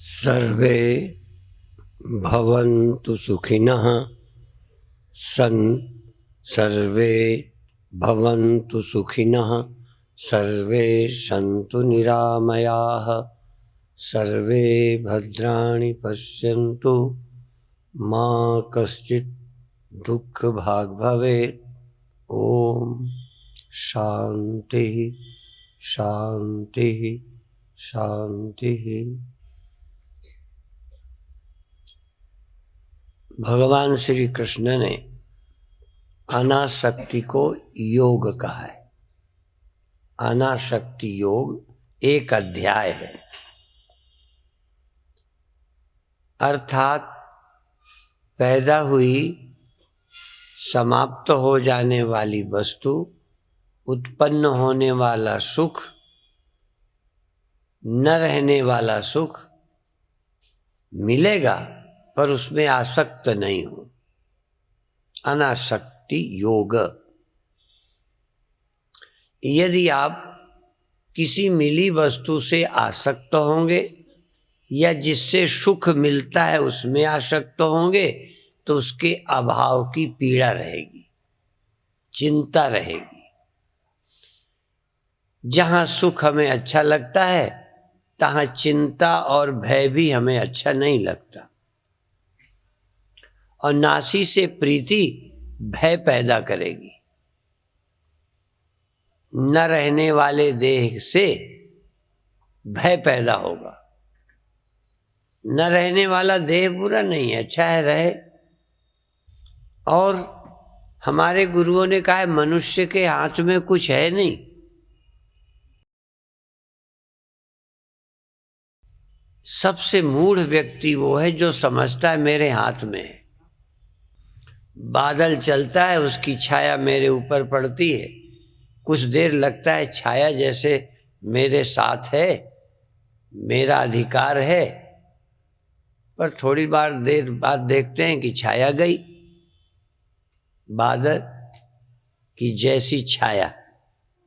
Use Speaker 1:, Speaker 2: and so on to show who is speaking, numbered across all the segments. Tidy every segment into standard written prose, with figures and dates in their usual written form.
Speaker 1: सर्वे भवन्तु सुखिनः सर्वे भवन्तु सुखिनः सर्वे सन्तु निरामयाः सर्वे भद्राणि पश्यन्तु मा कश्चित् दुःखभाग् भवेत्। ओम शांति शांति शांति। भगवान श्री कृष्ण ने अनासक्ति को योग कहा है। अनासक्ति योग एक अध्याय है, अर्थात पैदा हुई समाप्त हो जाने वाली वस्तु, उत्पन्न होने वाला सुख, न रहने वाला सुख मिलेगा पर उसमें आसक्त नहीं हो। अनासक्ति योग। यदि आप किसी मिली वस्तु से आसक्त होंगे या जिससे सुख मिलता है उसमें आसक्त होंगे तो उसके अभाव की पीड़ा रहेगी, चिंता रहेगी। जहाँ सुख हमें अच्छा लगता है तहाँ चिंता और भय भी हमें अच्छा नहीं लगता। और नासी से प्रीति भय पैदा करेगी। न रहने वाले देह से भय पैदा होगा। न रहने वाला देह बुरा नहीं है, अच्छा है, रहे। और हमारे गुरुओं ने कहा है मनुष्य के हाथ में कुछ है नहीं। सबसे मूढ़ व्यक्ति वो है जो समझता है मेरे हाथ में है। बादल चलता है, उसकी छाया मेरे ऊपर पड़ती है, कुछ देर लगता है छाया जैसे मेरे साथ है, मेरा अधिकार है, पर थोड़ी देर बाद देखते हैं कि छाया गई। बादल की जैसी छाया,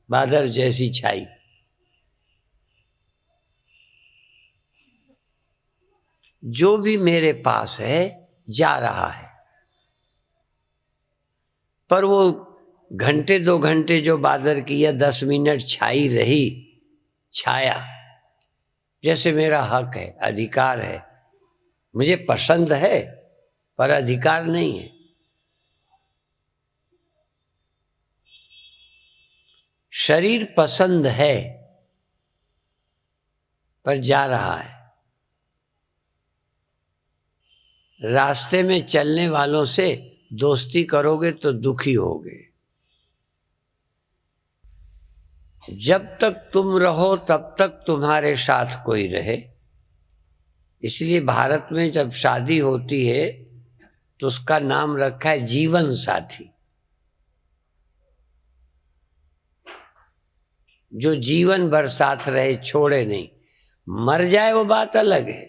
Speaker 1: बादल जैसी छाई। जो भी मेरे पास है जा रहा है, पर वो घंटे 2 घंटे जो बादल की या 10 मिनट छाई रही, छाया जैसे मेरा हक है, अधिकार है, मुझे पसंद है पर अधिकार नहीं है। शरीर पसंद है पर जा रहा है। रास्ते में चलने वालों से दोस्ती करोगे तो दुखी होगे। जब तक तुम रहो तब तक तुम्हारे साथ कोई रहे। इसलिए भारत में जब शादी होती है तो उसका नाम रखा है जीवन साथी। जो जीवन भर साथ रहे, छोड़े नहीं। मर जाए वो बात अलग है,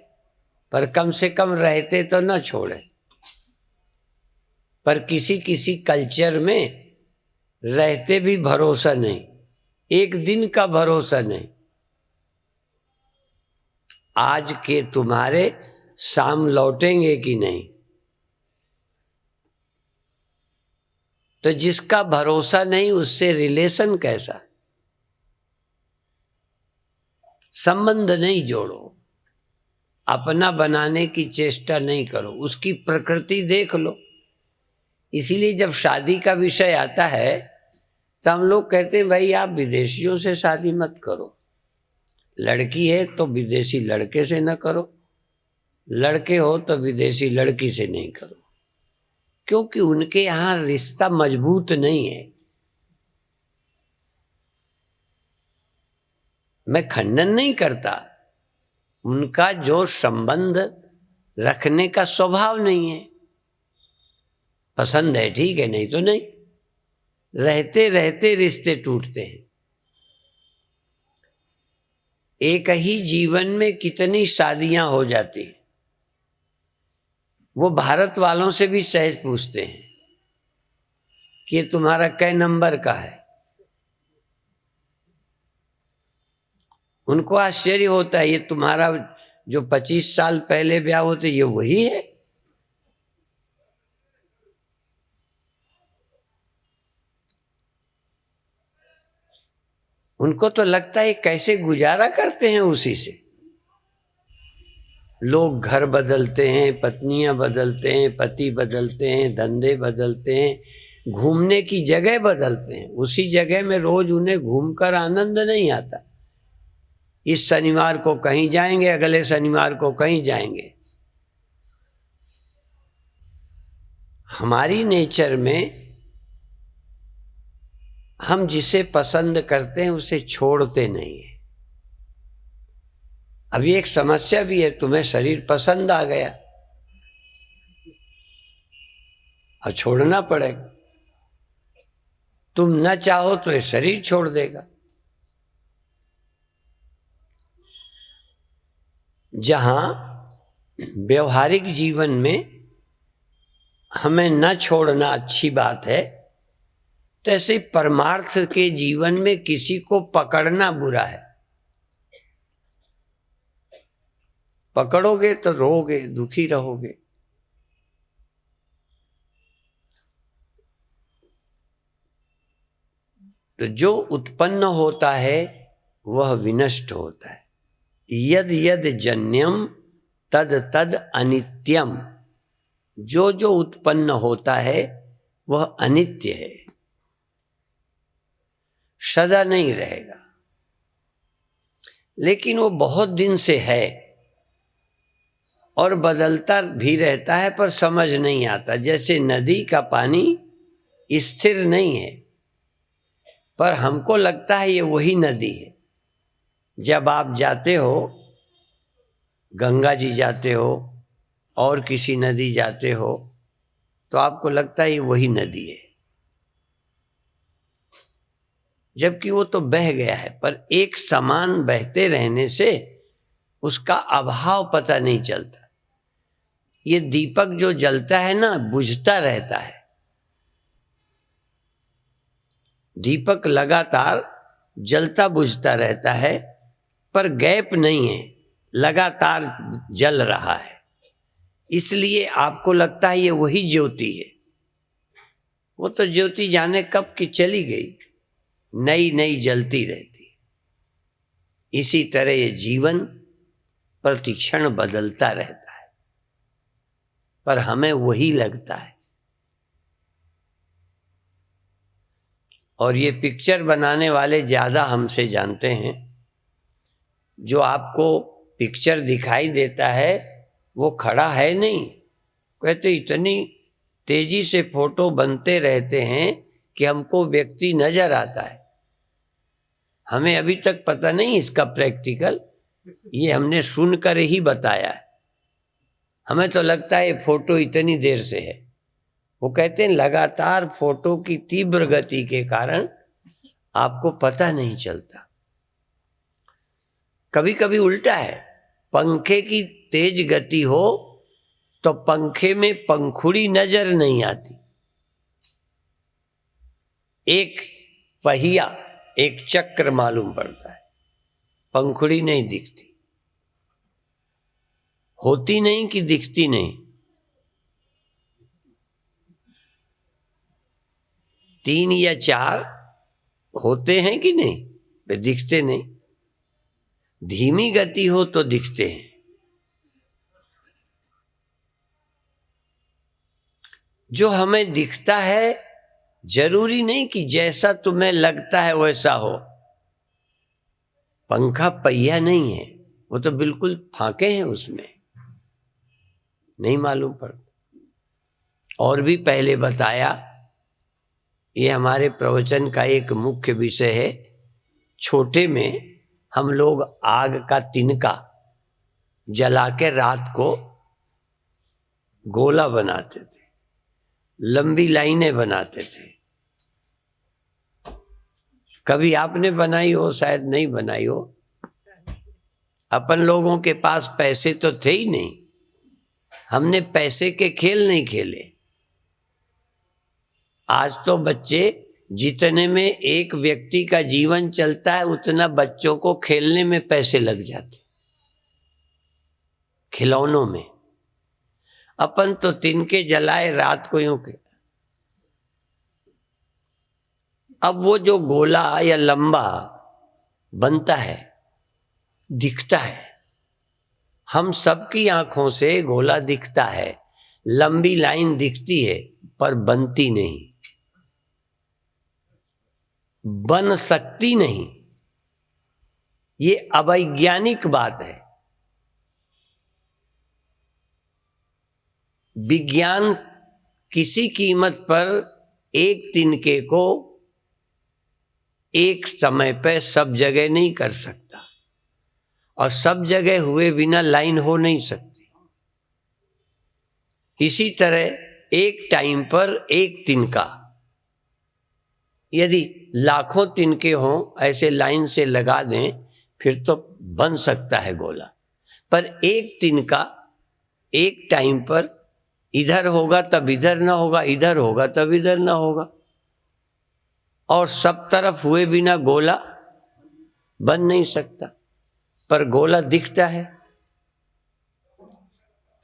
Speaker 1: पर कम से कम रहते तो न छोड़े। पर किसी किसी कल्चर में रहते भी भरोसा नहीं, एक दिन का भरोसा नहीं। आज के तुम्हारे शाम लौटेंगे कि नहीं। तो जिसका भरोसा नहीं उससे रिलेशन कैसा। संबंध नहीं जोड़ो, अपना बनाने की चेष्टा नहीं करो, उसकी प्रकृति देख लो। इसीलिए जब शादी का विषय आता है तो हम लोग कहते हैं भाई आप विदेशियों से शादी मत करो। लड़की है तो विदेशी लड़के से न करो, लड़के हो तो विदेशी लड़की से नहीं करो, क्योंकि उनके यहाँ रिश्ता मजबूत नहीं है। मैं खंडन नहीं करता, उनका जो संबंध रखने का स्वभाव नहीं है। पसंद है ठीक है, नहीं तो नहीं। रहते रहते रिश्ते टूटते हैं। एक ही जीवन में कितनी शादियां हो जाती हैं। वो भारत वालों से भी सहज पूछते हैं कि ये तुम्हारा कै नंबर का है। उनको आश्चर्य होता है, ये तुम्हारा जो 25 साल पहले ब्याह होते ये वही है। उनको तो लगता है कैसे गुजारा करते हैं उसी से। लोग घर बदलते हैं, पत्नियां बदलते हैं, पति बदलते हैं, धंधे बदलते हैं, घूमने की जगह बदलते हैं, उसी जगह में रोज उन्हें घूमकर आनंद नहीं आता। इस शनिवार को कहीं जाएंगे, अगले शनिवार को कहीं जाएंगे। हमारी नेचर में हम जिसे पसंद करते हैं उसे छोड़ते नहीं है। अभी एक समस्या भी है, तुम्हें शरीर पसंद आ गया और छोड़ना पड़ेगा। तुम न चाहो तो ये शरीर छोड़ देगा। जहां व्यवहारिक जीवन में हमें न छोड़ना अच्छी बात है, तैसे परमार्थ के जीवन में किसी को पकड़ना बुरा है। पकड़ोगे तो रोगे, दुखी रहोगे। तो जो उत्पन्न होता है वह विनष्ट होता है। यद यद जन्यम तद तद अनित्यम। जो जो उत्पन्न होता है वह अनित्य है, सदा नहीं रहेगा। लेकिन वो बहुत दिन से है और बदलता भी रहता है, पर समझ नहीं आता। जैसे नदी का पानी स्थिर नहीं है, पर हमको लगता है ये वही नदी है। जब आप जाते हो, गंगा जी जाते हो और किसी नदी जाते हो, तो आपको लगता है ये वही नदी है, जबकि वो तो बह गया है। पर एक समान बहते रहने से उसका अभाव पता नहीं चलता। ये दीपक जो जलता है ना, बुझता रहता है। दीपक लगातार जलता बुझता रहता है, पर गैप नहीं है, लगातार जल रहा है। इसलिए आपको लगता है ये वही ज्योति है। वो तो ज्योति जाने कब की चली गई, नई नई जलती रहती है। इसी तरह ये जीवन प्रतिक्षण बदलता रहता है, पर हमें वही लगता है। और ये पिक्चर बनाने वाले ज़्यादा हमसे जानते हैं। जो आपको पिक्चर दिखाई देता है वो खड़ा है नहीं। कहते इतनी तेजी से फोटो बनते रहते हैं कि हमको व्यक्ति नजर आता है। हमें अभी तक पता नहीं इसका प्रैक्टिकल, ये हमने सुनकर ही बताया है। हमें तो लगता है ये फोटो इतनी देर से है। वो कहते हैं लगातार फोटो की तीव्र गति के कारण आपको पता नहीं चलता। कभी कभी उल्टा है, पंखे की तेज गति हो तो पंखे में पंखुड़ी नजर नहीं आती। एक पहिया, एक चक्र मालूम पड़ता है, पंखुड़ी नहीं दिखती। होती नहीं कि दिखती नहीं। 3 या 4 होते हैं कि नहीं, वे दिखते नहीं। धीमी गति हो तो दिखते हैं। जो हमें दिखता है जरूरी नहीं कि जैसा तुम्हें लगता है वैसा हो। पंखा पहिया नहीं है, वो तो बिल्कुल फाके हैं, उसमें नहीं मालूम पड़ता। और भी पहले बताया, ये हमारे प्रवचन का एक मुख्य विषय है। छोटे में हम लोग आग का तिनका जला के रात को गोला बनाते थे, लंबी लाइनें बनाते थे। कभी आपने बनाई हो, शायद नहीं बनाई हो। अपन लोगों के पास पैसे तो थे ही नहीं, हमने पैसे के खेल नहीं खेले। आज तो बच्चे जितने में एक व्यक्ति का जीवन चलता है उतना बच्चों को खेलने में पैसे लग जाते, खिलौनों में। अपन तो तिनके जलाए रात को यूं के। अब वो जो गोला या लंबा बनता है, दिखता है, हम सबकी आंखों से गोला दिखता है, लंबी लाइन दिखती है, पर बनती नहीं, बन सकती नहीं। ये अवैज्ञानिक बात है। विज्ञान किसी कीमत पर एक तिनके को एक समय पे सब जगह नहीं कर सकता, और सब जगह हुए बिना लाइन हो नहीं सकती। इसी तरह एक टाइम पर एक तिनका, यदि लाखों तिनके हों ऐसे लाइन से लगा दें फिर तो बन सकता है गोला, पर एक तिनका एक टाइम पर इधर होगा तब इधर ना होगा, इधर होगा तब इधर ना होगा, और सब तरफ हुए बिना गोला बन नहीं सकता। पर गोला दिखता है,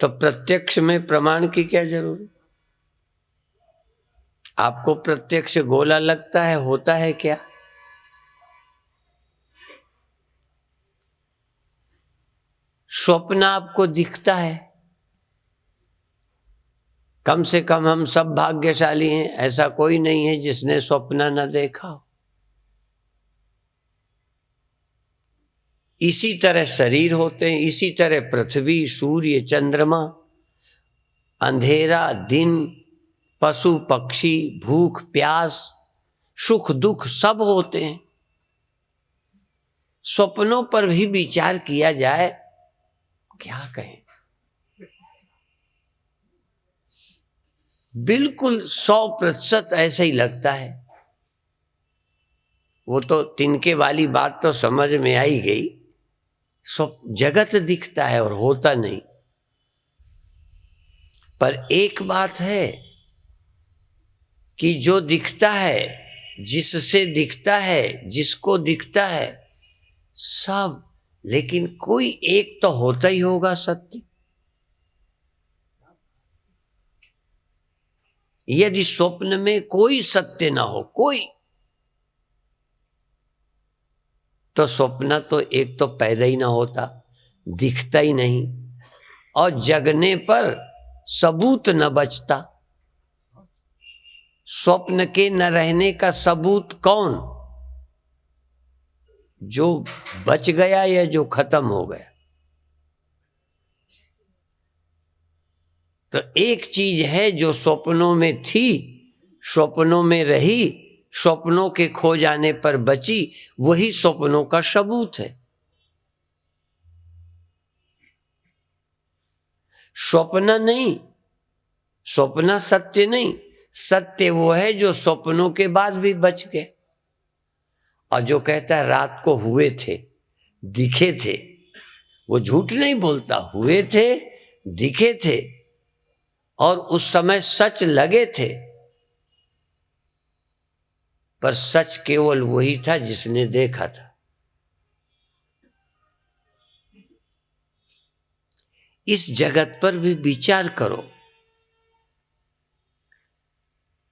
Speaker 1: तो प्रत्यक्ष में प्रमाण की क्या जरूरत? आपको प्रत्यक्ष गोला लगता है, होता है क्या? स्वप्न आपको दिखता है। कम से कम हम सब भाग्यशाली हैं, ऐसा कोई नहीं है जिसने स्वप्न न देखा हो। इसी तरह शरीर होते हैं, इसी तरह पृथ्वी, सूर्य, चंद्रमा, अंधेरा, दिन, पशु पक्षी, भूख प्यास, सुख दुख सब होते हैं। स्वप्नों पर भी विचार किया जाए, क्या कहें, बिल्कुल 100% ऐसा ही लगता है। वो तो तिनके वाली बात तो समझ में आई गई, सब जगत दिखता है और होता नहीं। पर एक बात है कि जो दिखता है, जिससे दिखता है, जिसको दिखता है सब, लेकिन कोई एक तो होता ही होगा सत्य। यदि स्वप्न में कोई सत्य ना हो, कोई, तो स्वप्न तो एक तो पैदा ही ना होता, दिखता ही नहीं, और जगने पर सबूत न बचता। स्वप्न के न रहने का सबूत कौन? जो बच गया या जो खत्म हो गया। तो एक चीज है जो स्वप्नों में थी, स्वप्नों में रही, स्वप्नों के खो जाने पर बची, वही स्वप्नों का सबूत है। स्वप्न नहीं, स्वप्न सत्य नहीं, सत्य वो है जो स्वप्नों के बाद भी बच गए। और जो कहता है रात को हुए थे, दिखे थे, वो झूठ नहीं बोलता। हुए थे, दिखे थे, और उस समय सच लगे थे, पर सच केवल वही था जिसने देखा था। इस जगत पर भी विचार करो।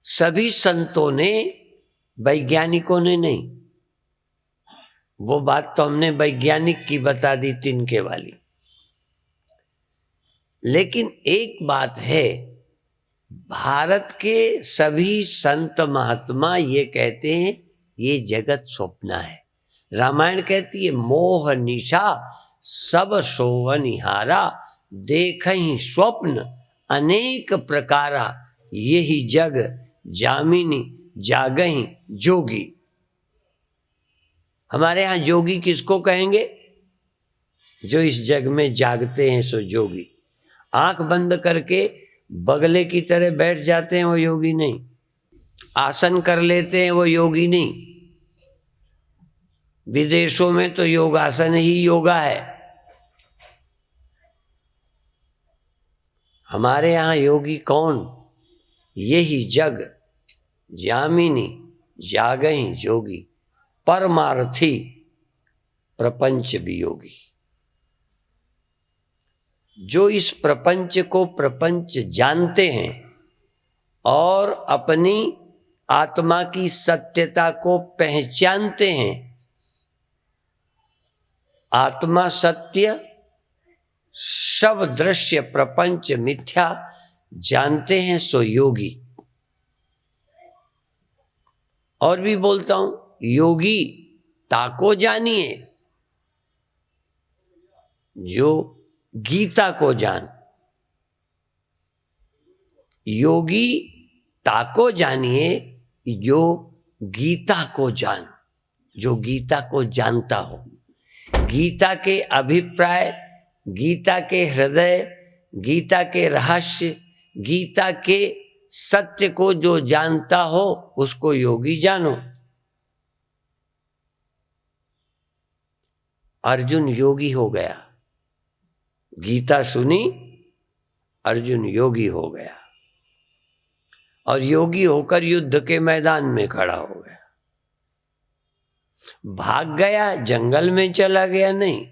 Speaker 1: सभी संतों ने, वैज्ञानिकों ने नहीं, वो बात तो हमने वैज्ञानिक की बता दी, तिनके वाली। लेकिन एक बात है, भारत के सभी संत महात्मा ये कहते हैं ये जगत स्वप्न है। रामायण कहती है मोह निशा सब सोवनिहारा, देखहि स्वप्न अनेक प्रकारा, यही जग जामिनी जागहि जोगी। हमारे यहाँ जोगी किसको कहेंगे? जो इस जग में जागते हैं सो जोगी। आंख बंद करके बगले की तरह बैठ जाते हैं वो योगी नहीं, आसन कर लेते हैं वो योगी नहीं। विदेशों में तो योगासन ही योगा है, हमारे यहाँ योगी कौन? यही जग जामिनी जागहि जोगी, परमार्थी प्रपंच वियोगी। जो इस प्रपंच को प्रपंच जानते हैं और अपनी आत्मा की सत्यता को पहचानते हैं, आत्मा सत्य, सब दृश्य प्रपंच मिथ्या जानते हैं, सो योगी। और भी बोलता हूं, योगी ताको जानिए, जो गीता को जान। योगी ताको जानिए, जो गीता को जान, जो गीता को जानता हो। गीता के अभिप्राय, गीता के हृदय, गीता के रहस्य, गीता के सत्य को जो जानता हो उसको योगी जानो। अर्जुन योगी हो गया, गीता सुनी, अर्जुन योगी हो गया और योगी होकर युद्ध के मैदान में खड़ा हो गया। भाग गया, जंगल में चला गया नहीं,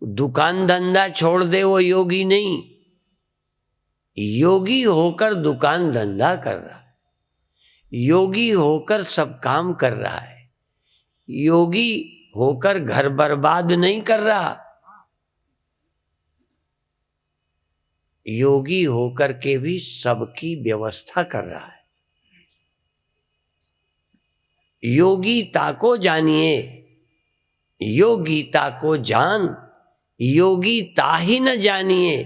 Speaker 1: दुकान धंधा छोड़ दे वो योगी नहीं, योगी होकर दुकान धंधा कर रहा है, योगी होकर सब काम कर रहा है, योगी होकर घर बर्बाद नहीं कर रहा, योगी होकर के भी सबकी व्यवस्था कर रहा है। योगी ताको जानिए, योगीता को जान, योगी ताहि न जानिए,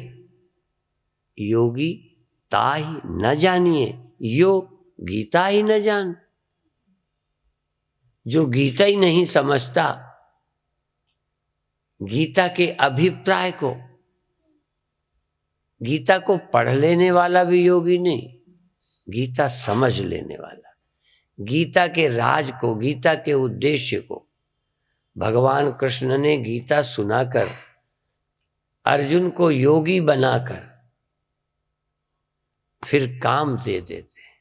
Speaker 1: योगी ताहि न जानिए, यो गीता ही न जान। जो गीता ही नहीं समझता, गीता के अभिप्राय को, गीता को पढ़ लेने वाला भी योगी नहीं, गीता समझ लेने वाला, गीता के राज को, गीता के उद्देश्य को। भगवान कृष्ण ने गीता सुनाकर अर्जुन को योगी बनाकर फिर काम दे देते हैं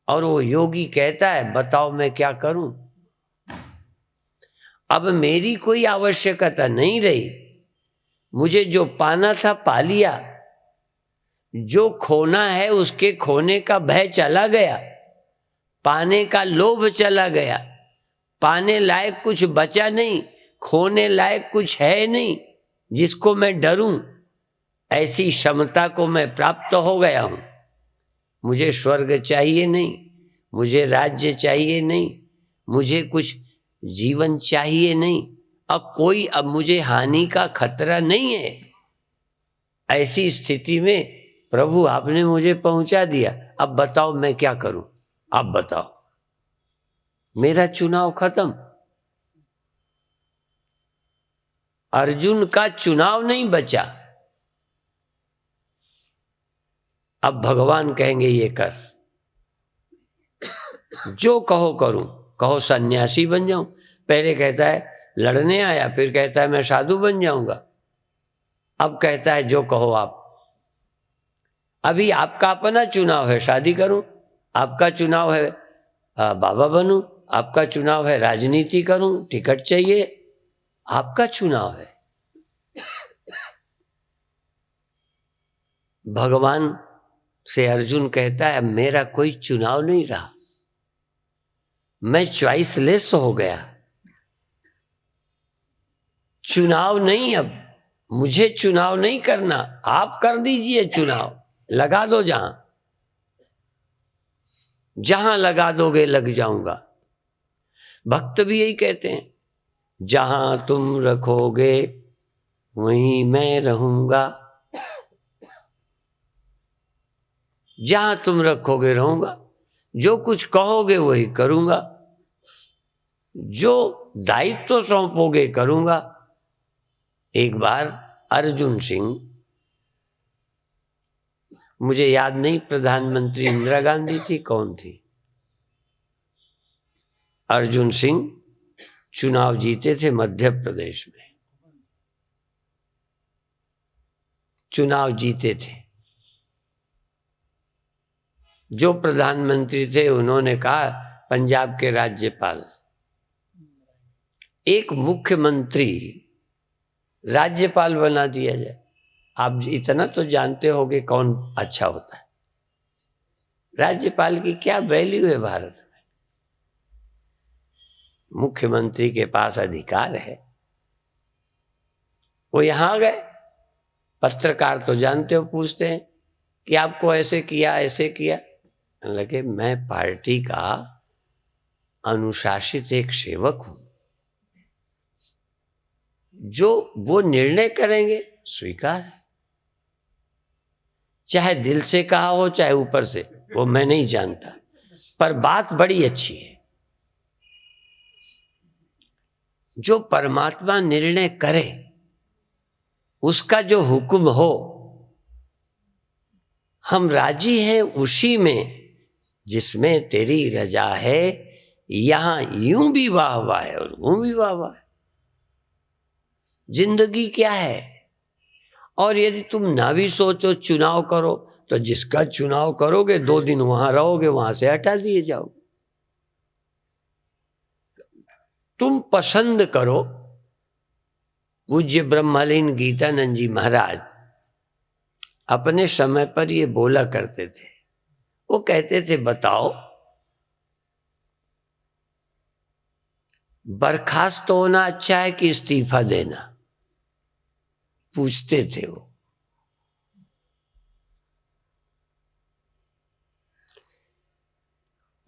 Speaker 1: और वो योगी कहता है बताओ मैं क्या करूं, अब मेरी कोई आवश्यकता नहीं रही, मुझे जो पाना था पा लिया, जो खोना है उसके खोने का भय चला गया, पाने का लोभ चला गया, पाने लायक कुछ बचा नहीं, खोने लायक कुछ है नहीं जिसको मैं डरूं, ऐसी क्षमता को मैं प्राप्त हो गया हूं। मुझे स्वर्ग चाहिए नहीं, मुझे राज्य चाहिए नहीं, मुझे कुछ जीवन चाहिए नहीं, अब मुझे हानि का खतरा नहीं है। ऐसी स्थिति में प्रभु आपने मुझे पहुंचा दिया, अब बताओ मैं क्या करूं, आप बताओ, मेरा चुनाव खत्म। अर्जुन का चुनाव नहीं बचा। अब भगवान कहेंगे ये कर, जो कहो करूं, कहो सन्यासी बन जाऊं। पहले कहता है लड़ने आया, फिर कहता है मैं साधु बन जाऊंगा, अब कहता है जो कहो आप। अभी आपका अपना चुनाव है शादी करूं, आपका चुनाव है बाबा बनूं, आपका चुनाव है राजनीति करूं, टिकट चाहिए, आपका चुनाव है। भगवान से अर्जुन कहता है मेरा कोई चुनाव नहीं रहा, मैं चॉइसलेस हो गया, चुनाव नहीं, अब मुझे चुनाव नहीं करना, आप कर दीजिए चुनाव, लगा दो, जहां लगा दोगे लग जाऊंगा। भक्त भी यही कहते हैं, जहां तुम रखोगे वहीं मैं रहूंगा, जहां तुम रखोगे रहूंगा, जो कुछ कहोगे वही करूंगा, जो दायित्व सौंपोगे करूंगा। एक बार अर्जुन सिंह, मुझे याद नहीं प्रधानमंत्री इंदिरा गांधी थी कौन थी, अर्जुन सिंह चुनाव जीते थे मध्य प्रदेश में, चुनाव जीते थे, जो प्रधानमंत्री थे उन्होंने कहा पंजाब के राज्यपाल, एक मुख्यमंत्री राज्यपाल बना दिया जाए। आप इतना तो जानते होंगे कौन अच्छा होता है। राज्यपाल की क्या वैल्यू है भारत में? मुख्यमंत्री के पास अधिकार है। वो यहां गए, पत्रकार तो जानते हो पूछते हैं कि आपको ऐसे किया ऐसे किया। लगे मैं पार्टी का अनुशासित एक सेवक हूं, जो वो निर्णय करेंगे स्वीकार है, चाहे दिल से कहा हो चाहे ऊपर से, वो मैं नहीं जानता, पर बात बड़ी अच्छी है। जो परमात्मा निर्णय करे उसका जो हुक्म हो हम राजी हैं उसी में जिसमें तेरी रजा है। यहां यूं भी वाह वाह है और यूं भी वाह वाह है। जिंदगी क्या है? और यदि तुम ना भी सोचो चुनाव करो तो जिसका चुनाव करोगे 2 दिन वहां रहोगे, वहां से हटा दिए जाओगे। तुम पसंद करो। पूज्य ब्रह्मलीन गीतानंद जी महाराज अपने समय पर ये बोला करते थे। वो कहते थे बताओ बर्खास्त होना अच्छा है कि इस्तीफा देना? पूछते थे वो।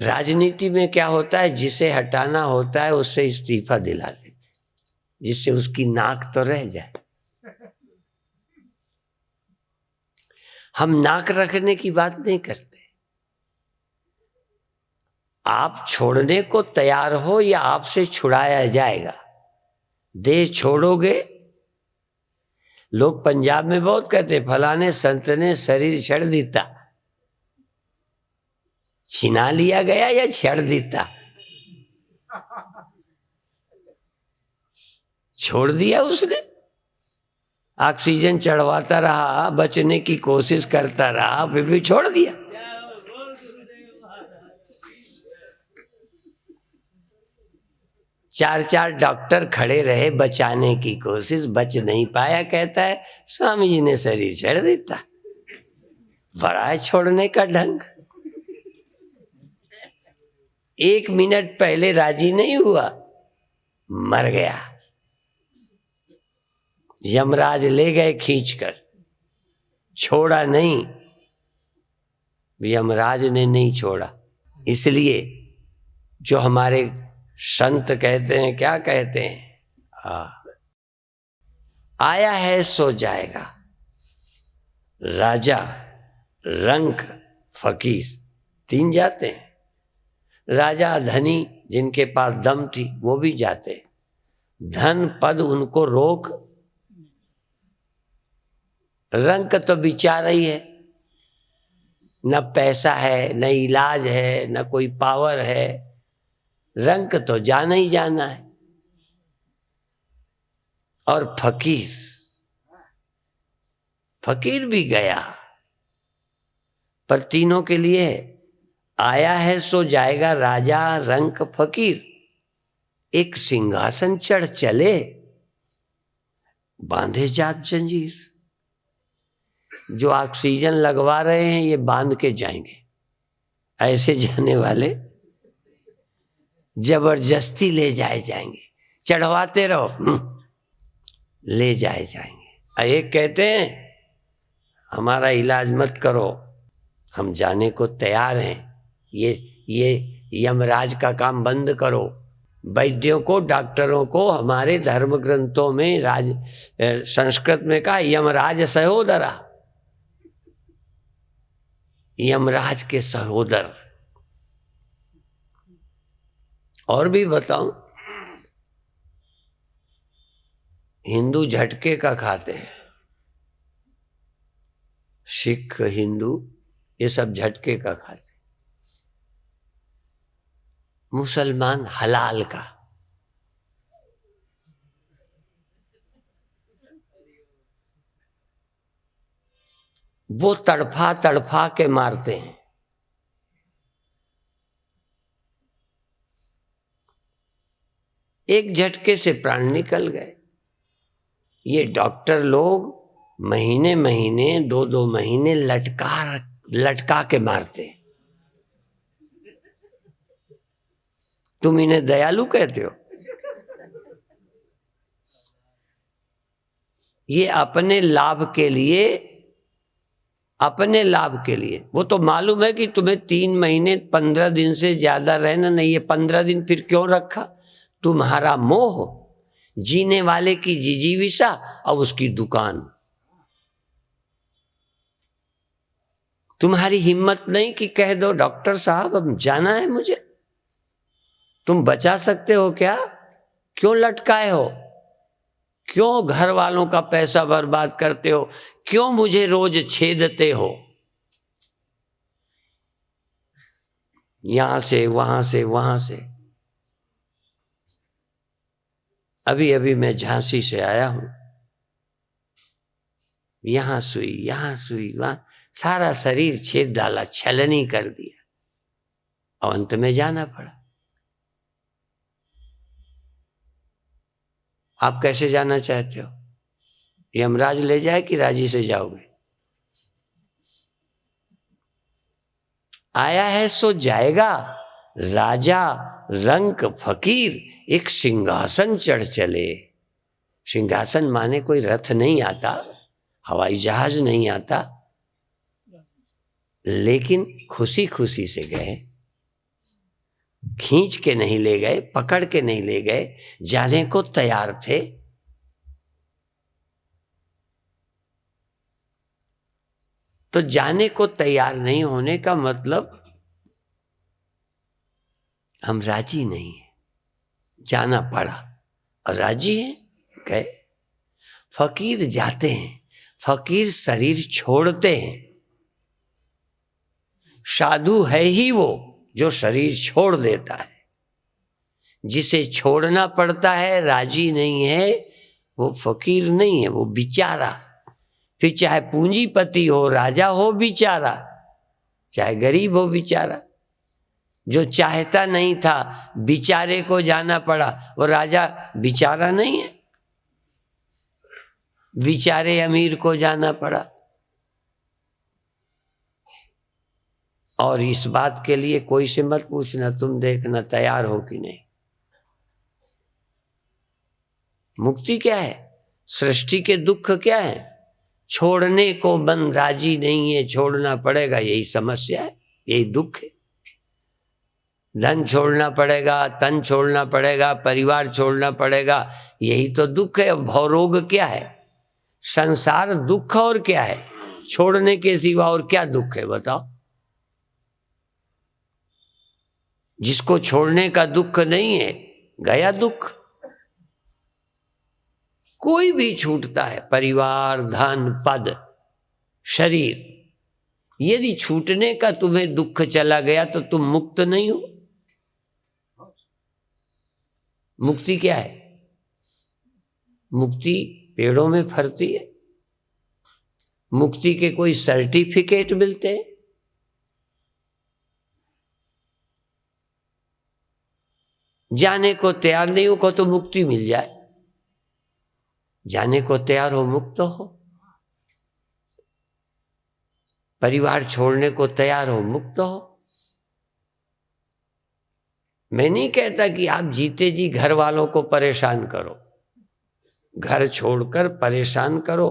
Speaker 1: राजनीति में क्या होता है, जिसे हटाना होता है उससे इस्तीफा दिला देते, जिससे उसकी नाक तो रह जाए। हम नाक रखने की बात नहीं करते। आप छोड़ने को तैयार हो या आपसे छुड़ाया जाएगा? देश छोड़ोगे? लोग पंजाब में बहुत कहते फलाने संत ने शरीर छड़ दीता। छिना लिया गया या छड़ दीता? छोड़ दिया उसने। ऑक्सीजन चढ़वाता रहा, बचने की कोशिश करता रहा, फिर भी छोड़ दिया। चार चार डॉक्टर खड़े रहे बचाने की कोशिश, बच नहीं पाया। कहता है स्वामी जी ने शरीर छड़ देता। बड़ा है छोड़ने का ढंग। 1 मिनट पहले राजी नहीं हुआ, मर गया। यमराज ले गए खींचकर, छोड़ा नहीं। यमराज ने नहीं छोड़ा। इसलिए जो हमारे संत कहते हैं, क्या कहते हैं, आया है सो जाएगा, राजा रंक फकीर 3 जाते हैं। राजा धनी जिनके पास दम थी वो भी जाते, धन पद उनको रोक, रंक तो बेचारा ही है, न पैसा है न इलाज है न कोई पावर है, रंक तो जाना ही जाना है। और फकीर भी गया। पर तीनों के लिए आया है सो जाएगा, राजा रंक फकीर। एक सिंहासन चढ़ चले, बांधे जात जंजीर। जो ऑक्सीजन लगवा रहे हैं ये बांध के जाएंगे, ऐसे जाने वाले जबरदस्ती ले जाएंगे। चढ़वाते रहो, ले जाएंगे। एक कहते हैं हमारा इलाज मत करो, हम जाने को तैयार हैं, ये यमराज का काम बंद करो। वैद्यों को, डॉक्टरों को हमारे धर्म ग्रंथों में संस्कृत में कहा यमराज सहोदरा, यमराज के सहोदर। और भी बताऊं, हिंदू झटके का खाते हैं, सिख हिंदू ये सब झटके का खाते, मुसलमान हलाल का। वो तड़फा तड़फा के मारते हैं, एक झटके से प्राण निकल गए। ये डॉक्टर लोग महीने महीने 2-2 महीने लटका के मारते। तुम इन्हें दयालु कहते हो? ये अपने लाभ के लिए, वो तो मालूम है कि तुम्हें 3 महीने 15 दिन से ज्यादा रहना नहीं है। 15 दिन फिर क्यों रखा? तुम्हारा मोह, जीने वाले की जिजीविषा और उसकी दुकान। तुम्हारी हिम्मत नहीं कि कह दो डॉक्टर साहब अब जाना है मुझे। तुम बचा सकते हो क्या? क्यों लटकाए हो? क्यों घर वालों का पैसा बर्बाद करते हो? क्यों मुझे रोज छेदते हो? यहां से वहां से वहां से। अभी अभी मैं झांसी से आया हूं। यहां सुई वहां, सारा शरीर छेद डाला, छलनी कर दिया और अंत में जाना पड़ा। आप कैसे जाना चाहते हो? यमराज ले जाए कि राजी से जाओगे? आया है सो जाएगा। राजा रंक फकीर एक सिंहासन चढ़ चले। सिंहासन माने कोई रथ नहीं आता, हवाई जहाज नहीं आता, लेकिन खुशी खुशी से गए। खींच के नहीं ले गए, पकड़ के नहीं ले गए, जाने को तैयार थे। तो जाने को तैयार नहीं होने का मतलब हम राजी नहीं है, जाना पड़ा और राजी है, गए। फकीर जाते हैं, फकीर शरीर छोड़ते हैं। साधु है ही वो जो शरीर छोड़ देता है। जिसे छोड़ना पड़ता है, राजी नहीं है, वो फकीर नहीं है, वो बेचारा। फिर चाहे पूंजीपति हो, राजा हो बेचारा, चाहे गरीब हो बेचारा। जो चाहता नहीं था बेचारे को जाना पड़ा, वो राजा बेचारा नहीं है, बेचारे अमीर को जाना पड़ा। और इस बात के लिए कोई से मत पूछना, तुम देखना तैयार हो कि नहीं। मुक्ति क्या है? सृष्टि के दुख क्या है? छोड़ने को मन राजी नहीं है, छोड़ना पड़ेगा, यही समस्या है, यही दुख है। धन छोड़ना पड़ेगा, तन छोड़ना पड़ेगा, परिवार छोड़ना पड़ेगा, यही तो दुख है। भवरोग क्या है? संसार दुख और क्या है? छोड़ने के सिवा और क्या दुख है बताओ? जिसको छोड़ने का दुख नहीं है, गया दुख। कोई भी छूटता है, परिवार, धन, पद, शरीर, यदि छूटने का तुम्हें दुख चला गया तो तुम मुक्त नहीं हो। मुक्ति क्या है? मुक्ति पेड़ों में फरती है? मुक्ति के कोई सर्टिफिकेट मिलते हैं? जाने को तैयार नहीं हो तो मुक्ति मिल जाए। जाने को तैयार हो, मुक्त हो। परिवार छोड़ने को तैयार हो, मुक्त हो। मैं नहीं कहता कि आप जीते जी घर वालों को परेशान करो, घर छोड़कर परेशान करो।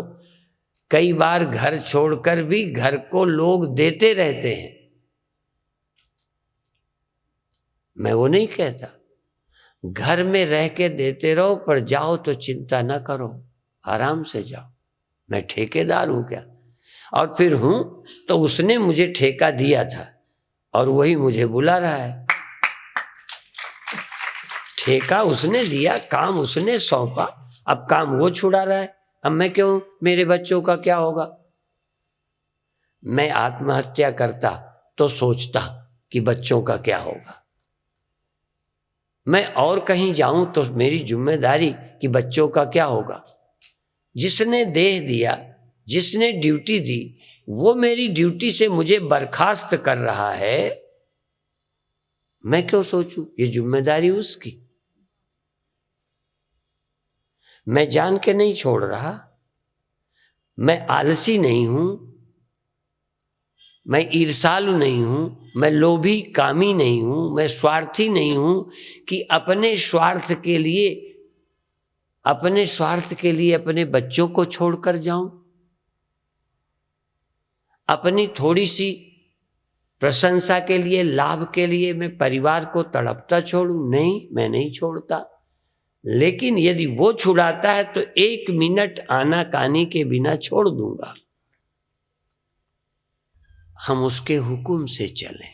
Speaker 1: कई बार घर छोड़कर भी घर को लोग देते रहते हैं, मैं वो नहीं कहता। घर में रह के देते रहो, पर जाओ तो चिंता ना करो, आराम से जाओ। मैं ठेकेदार हूं क्या? और फिर हूं तो उसने मुझे ठेका दिया था और वही मुझे बुला रहा है। ठेका उसने दिया, काम उसने सौंपा, अब काम वो छुड़ा रहा है। अब मैं क्यों? मेरे बच्चों का क्या होगा? मैं आत्महत्या करता तो सोचता कि बच्चों का क्या होगा। मैं और कहीं जाऊं तो मेरी जिम्मेदारी कि बच्चों का क्या होगा। जिसने देह दिया, जिसने ड्यूटी दी, वो मेरी ड्यूटी से मुझे बर्खास्त कर रहा है, मैं क्यों सोचूं? ये जिम्मेदारी उसकी। मैं जान के नहीं छोड़ रहा, मैं आलसी नहीं हूं, मैं ईर्ष्यालु नहीं हूं, मैं लोभी कामी नहीं हूं, मैं स्वार्थी नहीं हूं कि अपने स्वार्थ के लिए अपने बच्चों को छोड़कर जाऊं, अपनी थोड़ी सी प्रशंसा के लिए, लाभ के लिए मैं परिवार को तड़पता छोड़ूं। नहीं, मैं नहीं छोड़ता। लेकिन यदि वो छुड़ाता है तो 1 मिनट आनाकानी के बिना छोड़ दूंगा। हम उसके हुक्म से चलें।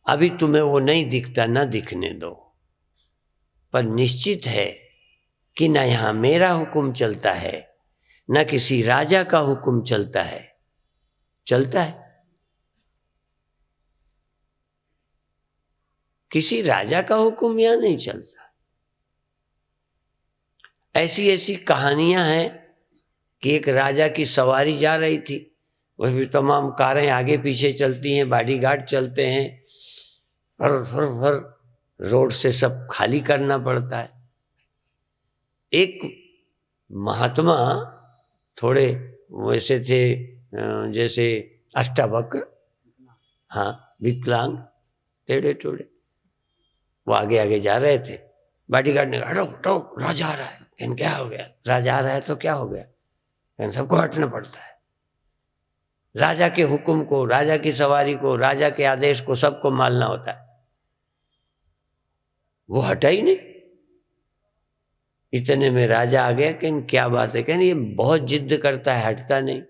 Speaker 1: अभी तुम्हें वो नहीं दिखता, ना दिखने दो, पर निश्चित है कि न यहां मेरा हुक्म चलता है, न किसी राजा का हुक्म चलता है। चलता है किसी राजा का हुक्म यहां नहीं चलता। ऐसी ऐसी कहानियां हैं कि एक राजा की सवारी जा रही थी, उसमें तमाम कारें आगे पीछे चलती हैं, बॉडीगार्ड चलते हैं, फर फर फर रोड से सब खाली करना पड़ता है। एक महात्मा थोड़े वैसे थे जैसे अष्टावक्र, हाँ, विकलांग, टेढ़े टोढ़े, वो आगे आगे जा रहे थे। बॉडीगार्ड ने कहा हटो हटो, राजा आ रहा है। कहने क्या हो गया? राजा आ रहा है तो क्या हो गया? कहने सबको हटना पड़ता है। राजा के हुक्म को, राजा की सवारी को, राजा के आदेश को सबको मानना होता है। वो हटा ही नहीं। इतने में राजा आ गया। कहने क्या बात है? कहने ये बहुत जिद करता है, हटता नहीं।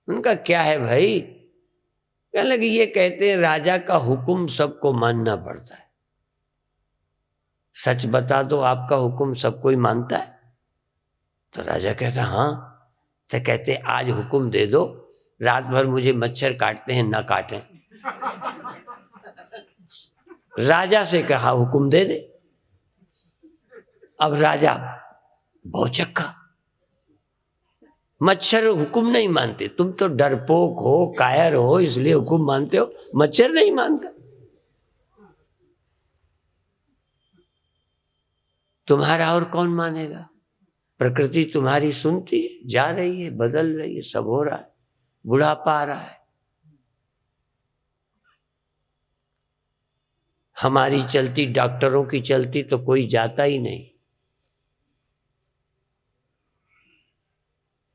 Speaker 1: उनका क्या है भाई? कहने लगे ये कहते हैं राजा का हुक्म सबको मानना पड़ता है। सच बता दो, आपका हुक्म सब कोई मानता है? तो राजा कहता हाँ। तो कहते आज हुक्म दे दो, रात भर मुझे मच्छर काटते हैं, ना काटें। राजा से कहा हुक्म दे दे। अब राजा भौचक्का, मच्छर हुक्म नहीं मानते। तुम तो डरपोक हो, कायर हो, इसलिए हुक्म मानते हो, मच्छर नहीं मानता। तुम्हारा और कौन मानेगा? प्रकृति तुम्हारी सुनती है, जा रही है, बदल रही है, सब हो रहा है, बुढ़ापा आ रहा है। हमारी चलती, डॉक्टरों की चलती तो कोई जाता ही नहीं।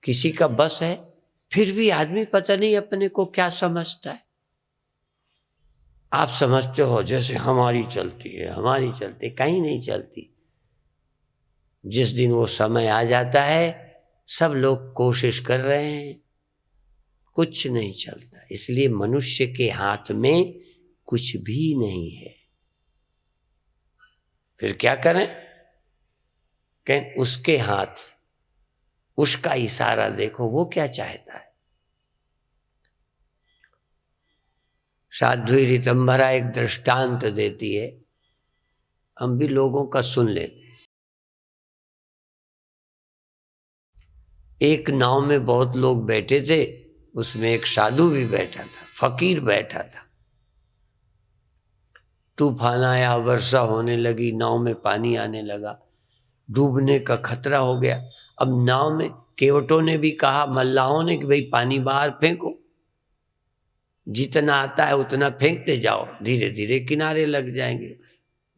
Speaker 1: किसी का बस है, फिर भी आदमी पता नहीं अपने को क्या समझता है। आप समझते हो जैसे हमारी चलती है, हमारी चलती है, कहीं नहीं चलती। जिस दिन वो समय आ जाता है, सब लोग कोशिश कर रहे हैं, कुछ नहीं चलता। इसलिए मनुष्य के हाथ में कुछ भी नहीं है। फिर क्या करें? कहें उसके हाथ, उसका इशारा देखो, वो क्या चाहता है। साध्वी ऋतंभरा एक दृष्टांत देती है, हम भी लोगों का सुन लेते। एक नाव में बहुत लोग बैठे थे, उसमें एक साधु भी बैठा था, फकीर बैठा था। तूफान आया, वर्षा होने लगी, नाव में पानी आने लगा, डूबने का खतरा हो गया। अब नाव में केवटों ने भी कहा, मल्लाहों ने, कि भाई पानी बाहर फेंको, जितना आता है उतना फेंकते जाओ, धीरे धीरे किनारे लग जाएंगे।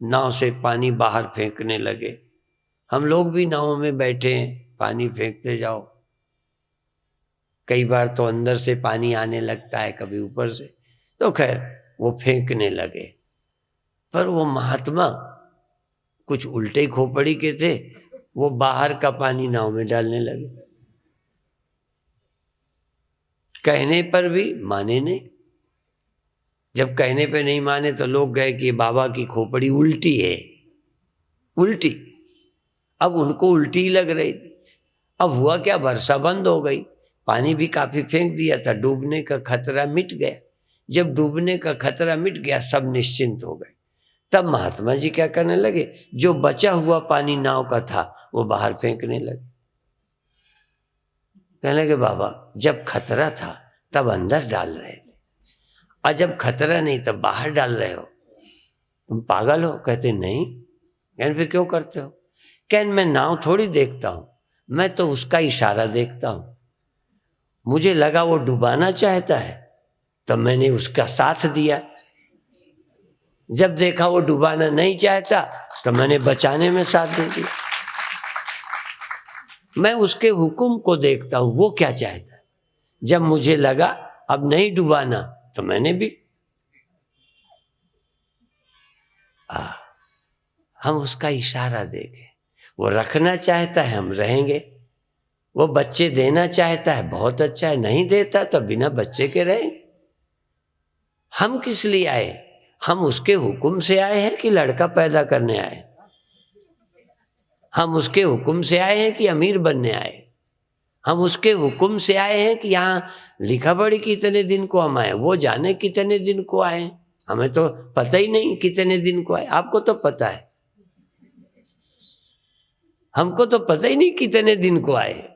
Speaker 1: नाव से पानी बाहर फेंकने लगे। हम लोग भी नाव में बैठे हैं, पानी फेंकते जाओ। कई बार तो अंदर से पानी आने लगता है, कभी ऊपर से। तो खैर वो फेंकने लगे, पर वो महात्मा कुछ उल्टे खोपड़ी के थे, वो बाहर का पानी नाव में डालने लगे। कहने पर भी माने नहीं। जब कहने पे नहीं माने तो लोग गए कि बाबा की खोपड़ी उल्टी है, उल्टी। अब उनको उल्टी ही लग रही थी। अब हुआ क्या, वर्षा बंद हो गई, पानी भी काफी फेंक दिया था, डूबने का खतरा मिट गया। जब डूबने का खतरा मिट गया, सब निश्चिंत हो गए। तब महात्मा जी क्या करने लगे, जो बचा हुआ पानी नाव का था वो बाहर फेंकने लगे। कहने लगे बाबा, जब खतरा था तब अंदर डाल रहे थे, और जब खतरा नहीं तब बाहर डाल रहे हो, तुम पागल हो? कहते नहीं, कहने फिर क्यों करते हो? कहने मैं नाव थोड़ी देखता हूं, मैं तो उसका इशारा देखता हूं। मुझे लगा वो डुबाना चाहता है तो मैंने उसका साथ दिया। जब देखा वो डुबाना नहीं चाहता तो मैंने बचाने में साथ दे दिया। मैं उसके हुक्म को देखता हूं, वो क्या चाहता है। जब मुझे लगा अब नहीं डुबाना तो मैंने भी हम उसका इशारा देखें। वो रखना चाहता है हम रहेंगे, वो बच्चे देना चाहता है बहुत अच्छा है, नहीं देता तो बिना बच्चे के रहेंगे। हम किस लिए आए? हम उसके हुक्म से आए हैं कि लड़का पैदा करने आए? हम उसके हुक्म से आए हैं कि अमीर बनने आए? हम उसके हुक्म से आए हैं कि यहाँ लिखा पढ़ी कितने दिन को हम आए? वो जाने कितने दिन को आए, हमें तो पता ही नहीं कितने दिन को आए। आपको तो पता है, हमको तो पता ही नहीं कितने दिन को आए।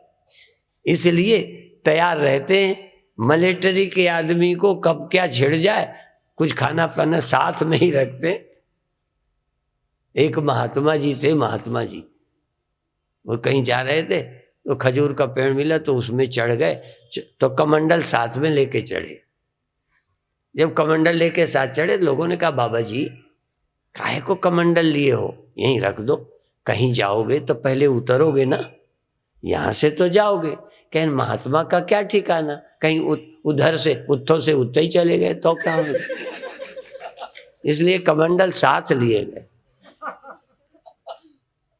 Speaker 1: इसलिए तैयार रहते हैं। मिलिट्री के आदमी को कब क्या छिड़ जाए, कुछ खाना पाना साथ में ही रखते। एक महात्मा जी थे, महात्मा जी वो कहीं जा रहे थे तो खजूर का पेड़ मिला तो उसमें चढ़ गए, तो कमंडल साथ में लेके चढ़े। जब कमंडल लेके साथ चढ़े, लोगों ने कहा बाबा जी काहे को कमंडल लिए हो, यहीं रख दो, कहीं जाओगे तो पहले उतरोगे ना, यहां से तो जाओगे। कहें महात्मा का क्या ठिकाना, कहीं उधर से उत्थों से उत्ते ही चले गए तो क्या होगा। इसलिए कमंडल साथ लिए गए।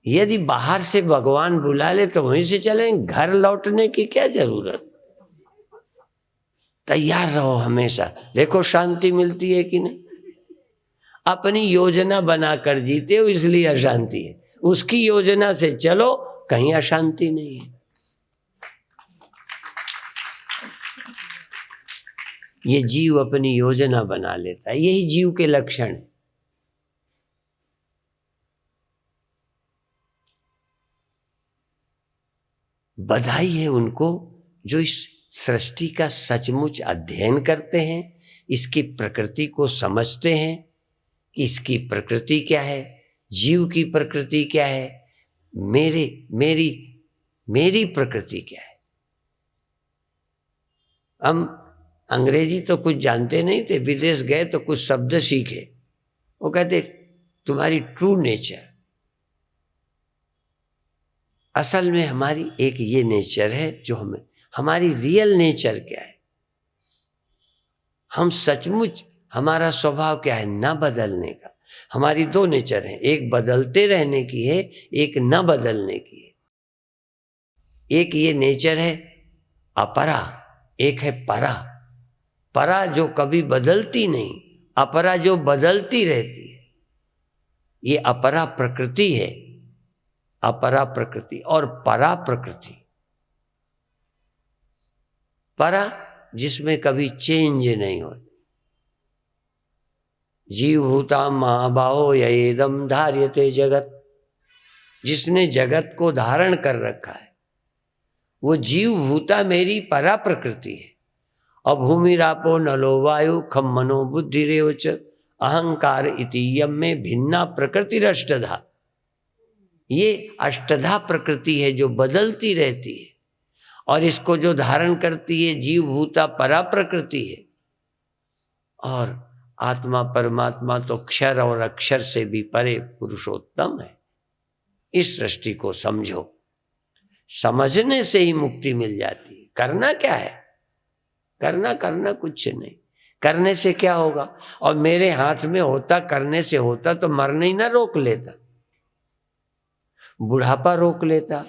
Speaker 1: यदि बाहर से भगवान बुला ले तो वहीं से चलें, घर लौटने की क्या जरूरत। तैयार रहो हमेशा। देखो शांति मिलती है कि नहीं। अपनी योजना बनाकर जीते हो इसलिए अशांति है, उसकी योजना से चलो कहीं अशांति नहीं है। ये जीव अपनी योजना बना लेता है, यही जीव के लक्षण है। बधाई है उनको जो इस सृष्टि का सचमुच अध्ययन करते हैं, इसकी प्रकृति को समझते हैं कि इसकी प्रकृति क्या है, जीव की प्रकृति क्या है, मेरी प्रकृति क्या है। हम अंग्रेजी तो कुछ जानते नहीं थे, विदेश गए तो कुछ शब्द सीखे। वो कहते तुम्हारी ट्रू नेचर, असल में हमारी एक ये नेचर है जो हमारी रियल नेचर क्या है, हम सचमुच हमारा स्वभाव क्या है, ना बदलने का। हमारी दो नेचर हैं, एक बदलते रहने की है, एक न बदलने की है। एक ये नेचर है अपरा, एक है परा। परा जो कभी बदलती नहीं, अपरा जो बदलती रहती है, ये अपरा प्रकृति है। अपरा प्रकृति और परा प्रकृति। परा जिसमें कभी चेंज नहीं होती। जीवभूता महाबाहो यदम धार्यते जगत, जिसने जगत को धारण कर रखा है वो जीवभूता मेरी परा प्रकृति है। अभूमिरापो नलो वायु खम मनो बुद्धिरेवच अहंकार इति यम में भिन्ना प्रकृतिरष्टधा। ये अष्टधा प्रकृति है जो बदलती रहती है, और इसको जो धारण करती है जीवभूता परा प्रकृति है। और आत्मा परमात्मा तो क्षर और अक्षर से भी परे पुरुषोत्तम है। इस सृष्टि को समझो, समझने से ही मुक्ति मिल जाती है। करना क्या है, करना कुछ नहीं। करने से क्या होगा, और मेरे हाथ में होता, करने से होता तो मरने ही ना रोक लेता, बुढ़ापा रोक लेता,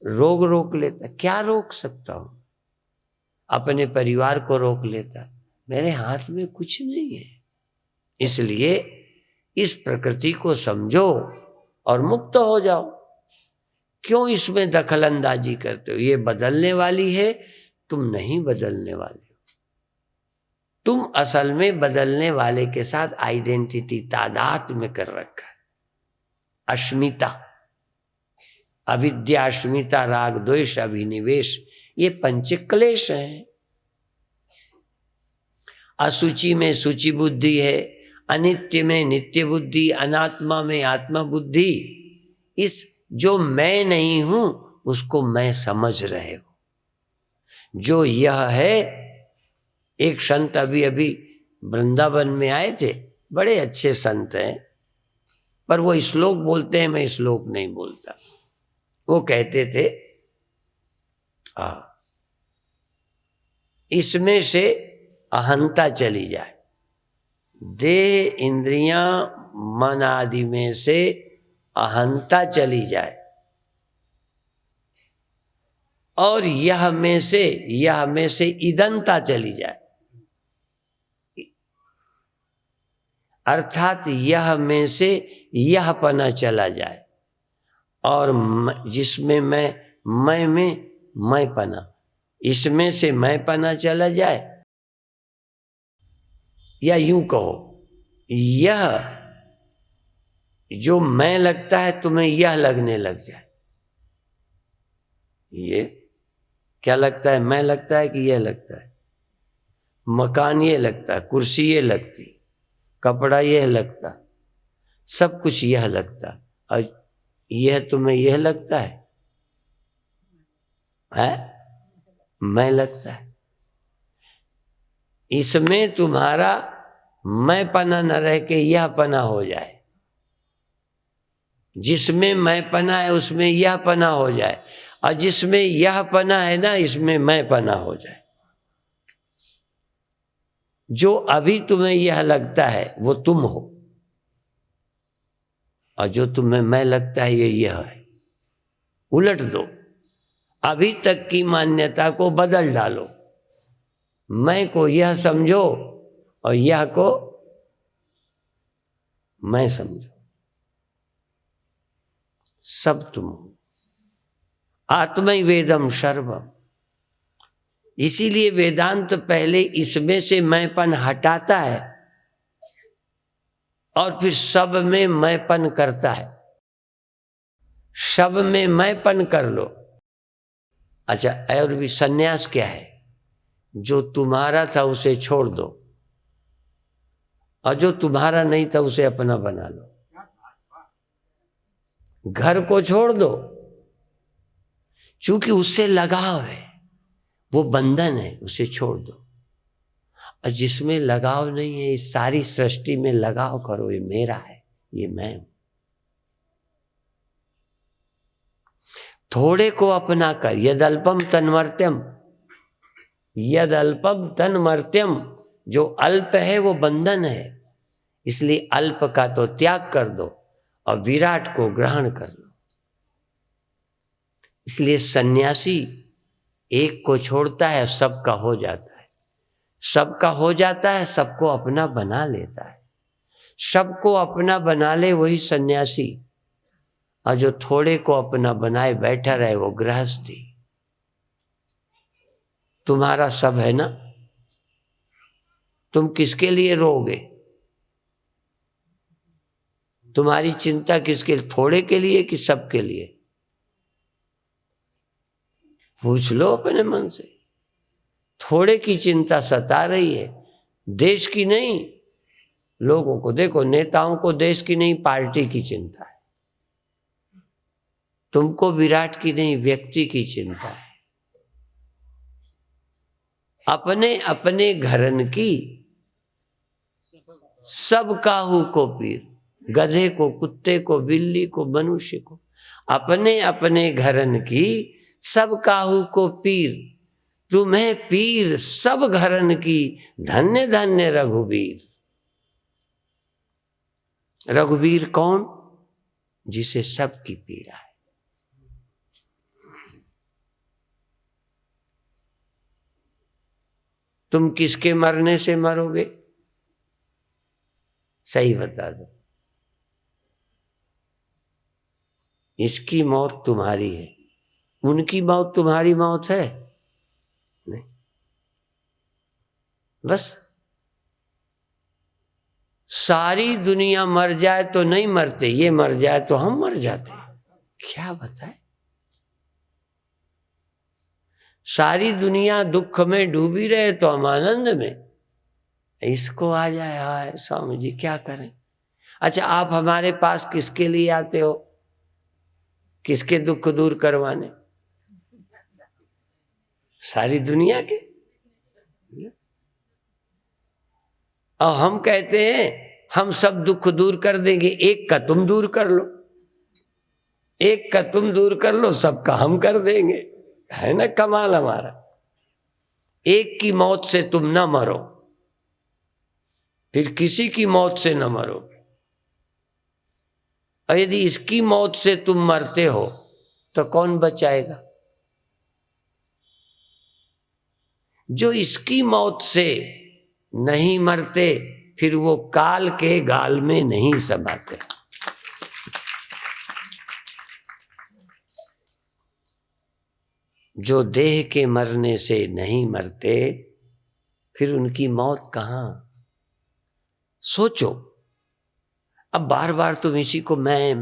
Speaker 1: रोग रोक लेता। क्या रोक सकता हूं, अपने परिवार को रोक लेता। मेरे हाथ में कुछ नहीं है। इसलिए इस प्रकृति को समझो और मुक्त हो जाओ। क्यों इसमें दखल अंदाजी करते हो? ये बदलने वाली है, तुम नहीं बदलने वाले हो। तुम असल में बदलने वाले के साथ आइडेंटिटी तादात्म्य में कर रखा है। अस्मिता, अविद्या, अस्मिता, राग द्वेष, अभिनिवेश, ये पंच क्लेश हैं। असुचि में सूची बुद्धि है, अनित्य में नित्य बुद्धि, अनात्मा में आत्मा बुद्धि, इस जो मैं नहीं हूं उसको मैं समझ रहे हो। जो यह है, एक संत अभी अभी वृंदावन में आए थे, बड़े अच्छे संत हैं, पर वो श्लोक बोलते हैं, मैं श्लोक नहीं बोलता। वो कहते थे इसमें से अहंता चली जाए, देह इंद्रियां मन आदि में से अहंता चली जाए और यह में से इदंता चली जाए, अर्थात यह में से यह पना चला जाए और जिसमें मैं में मैं पना, इसमें से मैं पना चला जाए, या यूं कहो यह जो मैं लगता है तुम्हें यह लगने लग जाए। ये क्या लगता है? मैं लगता है कि यह लगता है? मकान ये लगता है, कुर्सी ये लगती, कपड़ा यह लगता, सब कुछ यह लगता, और यह तुम्हें यह लगता है? मैं लगता है। इसमें तुम्हारा मैं पना न रह के यह पना हो जाए, जिसमें मैं पना है उसमें यह पना हो जाए, और जिसमें यह पना है ना इसमें मैं पना हो जाए। जो अभी तुम्हें यह लगता है वो तुम हो, और जो तुम्हें मैं लगता है ये यह है। उलट दो, अभी तक की मान्यता को बदल डालो, मैं को यह समझो और यह को मैं समझो, सब तुम हो। आत्मै वेदम सर्वम। इसीलिए वेदांत पहले इसमें से मैंपन हटाता है और फिर सब में मैंपन करता है। सब में मैंपन कर लो। अच्छा, और भी सन्यास क्या है? जो तुम्हारा था उसे छोड़ दो और जो तुम्हारा नहीं था उसे अपना बना लो। घर को छोड़ दो, क्योंकि उससे लगाव है, वो बंधन है, उसे छोड़ दो। और जिसमें लगाव नहीं है, इस सारी सृष्टि में लगाव करो, ये मेरा है, ये मैं हूं। थोड़े को अपना कर, यद अल्पम तन्मर्त्यम, यद अल्पम तन्मर्त्यम, जो अल्प है वो बंधन है, इसलिए अल्प का तो त्याग कर दो और विराट को ग्रहण कर लो। इसलिए सन्यासी एक को छोड़ता है, सबका हो जाता है, सबका हो जाता है, सबको अपना बना लेता है। सबको अपना बना ले वही सन्यासी, और जो थोड़े को अपना बनाए बैठा रहे वो गृहस्थी। तुम्हारा सब है ना, तुम किसके लिए रोगे? तुम्हारी चिंता किसके लिए? थोड़े के लिए कि सबके लिए? पूछ लो अपने मन से। थोड़े की चिंता सता रही है, देश की नहीं। लोगों को देखो, नेताओं को देश की नहीं पार्टी की चिंता है, तुमको विराट की नहीं व्यक्ति की चिंता है। अपने अपने घरन की सब काहू को पीर, गधे को, कुत्ते को, बिल्ली को, मनुष्य को, अपने अपने घरन की सब काहू को पीर, तुम्हें पीर सब घरन की, धन्य धन्य रघुवीर। रघुवीर कौन? जिसे सबकी पीड़ा है। तुम किसके मरने से मरोगे? सही बता दो। इसकी मौत तुम्हारी है, उनकी मौत तुम्हारी मौत है? नहीं। बस सारी दुनिया मर जाए तो नहीं मरते, ये मर जाए तो हम मर जाते। क्या बताए? सारी दुनिया दुख में डूबी रहे तो हम आनंद में। इसको आ जाए, हाय स्वामी जी क्या करें। अच्छा, आप हमारे पास किसके लिए आते हो? किसके दुख दूर करवाने? सारी दुनिया के। और हम कहते हैं हम सब दुख दूर कर देंगे, एक का तुम दूर कर लो, एक का तुम दूर कर लो, सबका हम कर देंगे। है ना कमाल हमारा। एक की मौत से तुम ना मरो, फिर किसी की मौत से न मरोगे। और यदि इसकी मौत से तुम मरते हो तो कौन बचाएगा? जो इसकी मौत से नहीं मरते फिर वो काल के गाल में नहीं समाते। जो देह के मरने से नहीं मरते फिर उनकी मौत कहां? सोचो। अब बार बार तुम इसी को मैं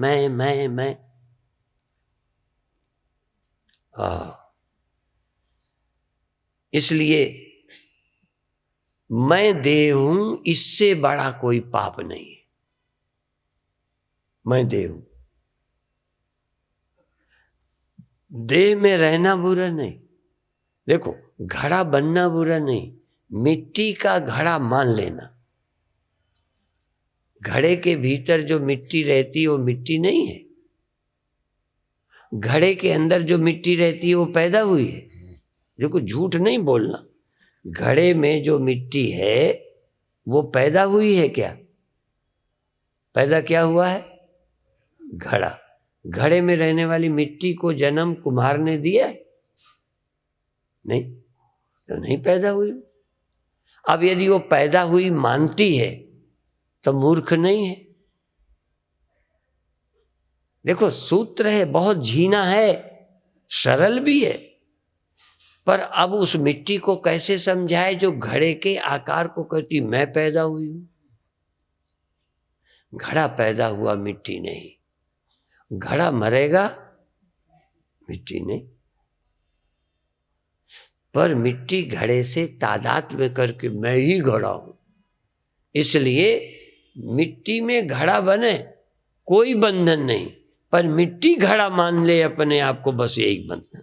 Speaker 1: इसलिए मैं देह हूं, इससे बड़ा कोई पाप नहीं है। मैं देह हूं, देह में रहना बुरा नहीं। देखो, घड़ा बनना बुरा नहीं, मिट्टी का घड़ा मान लेना। घड़े के भीतर जो मिट्टी रहती है वो मिट्टी नहीं है, घड़े के अंदर जो मिट्टी रहती है वो पैदा हुई है। देखो, झूठ नहीं बोलना। घड़े में जो मिट्टी है वो पैदा हुई है क्या? पैदा क्या हुआ है? घड़ा। घड़े में रहने वाली मिट्टी को जन्म कुम्हार ने दिया? नहीं, तो नहीं पैदा हुई। अब यदि वो पैदा हुई मानती है तो मूर्ख नहीं है। देखो, सूत्र है, बहुत झीना है, सरल भी है, पर अब उस मिट्टी को कैसे समझाए जो घड़े के आकार को कहती मैं पैदा हुई हूं। घड़ा पैदा हुआ, मिट्टी नहीं। घड़ा मरेगा, मिट्टी नहीं। पर मिट्टी घड़े से तादाद में करके मैं ही घड़ा हूं। इसलिए मिट्टी में घड़ा बने कोई बंधन नहीं, पर मिट्टी घड़ा मान ले अपने आप को, बस यही बंधन।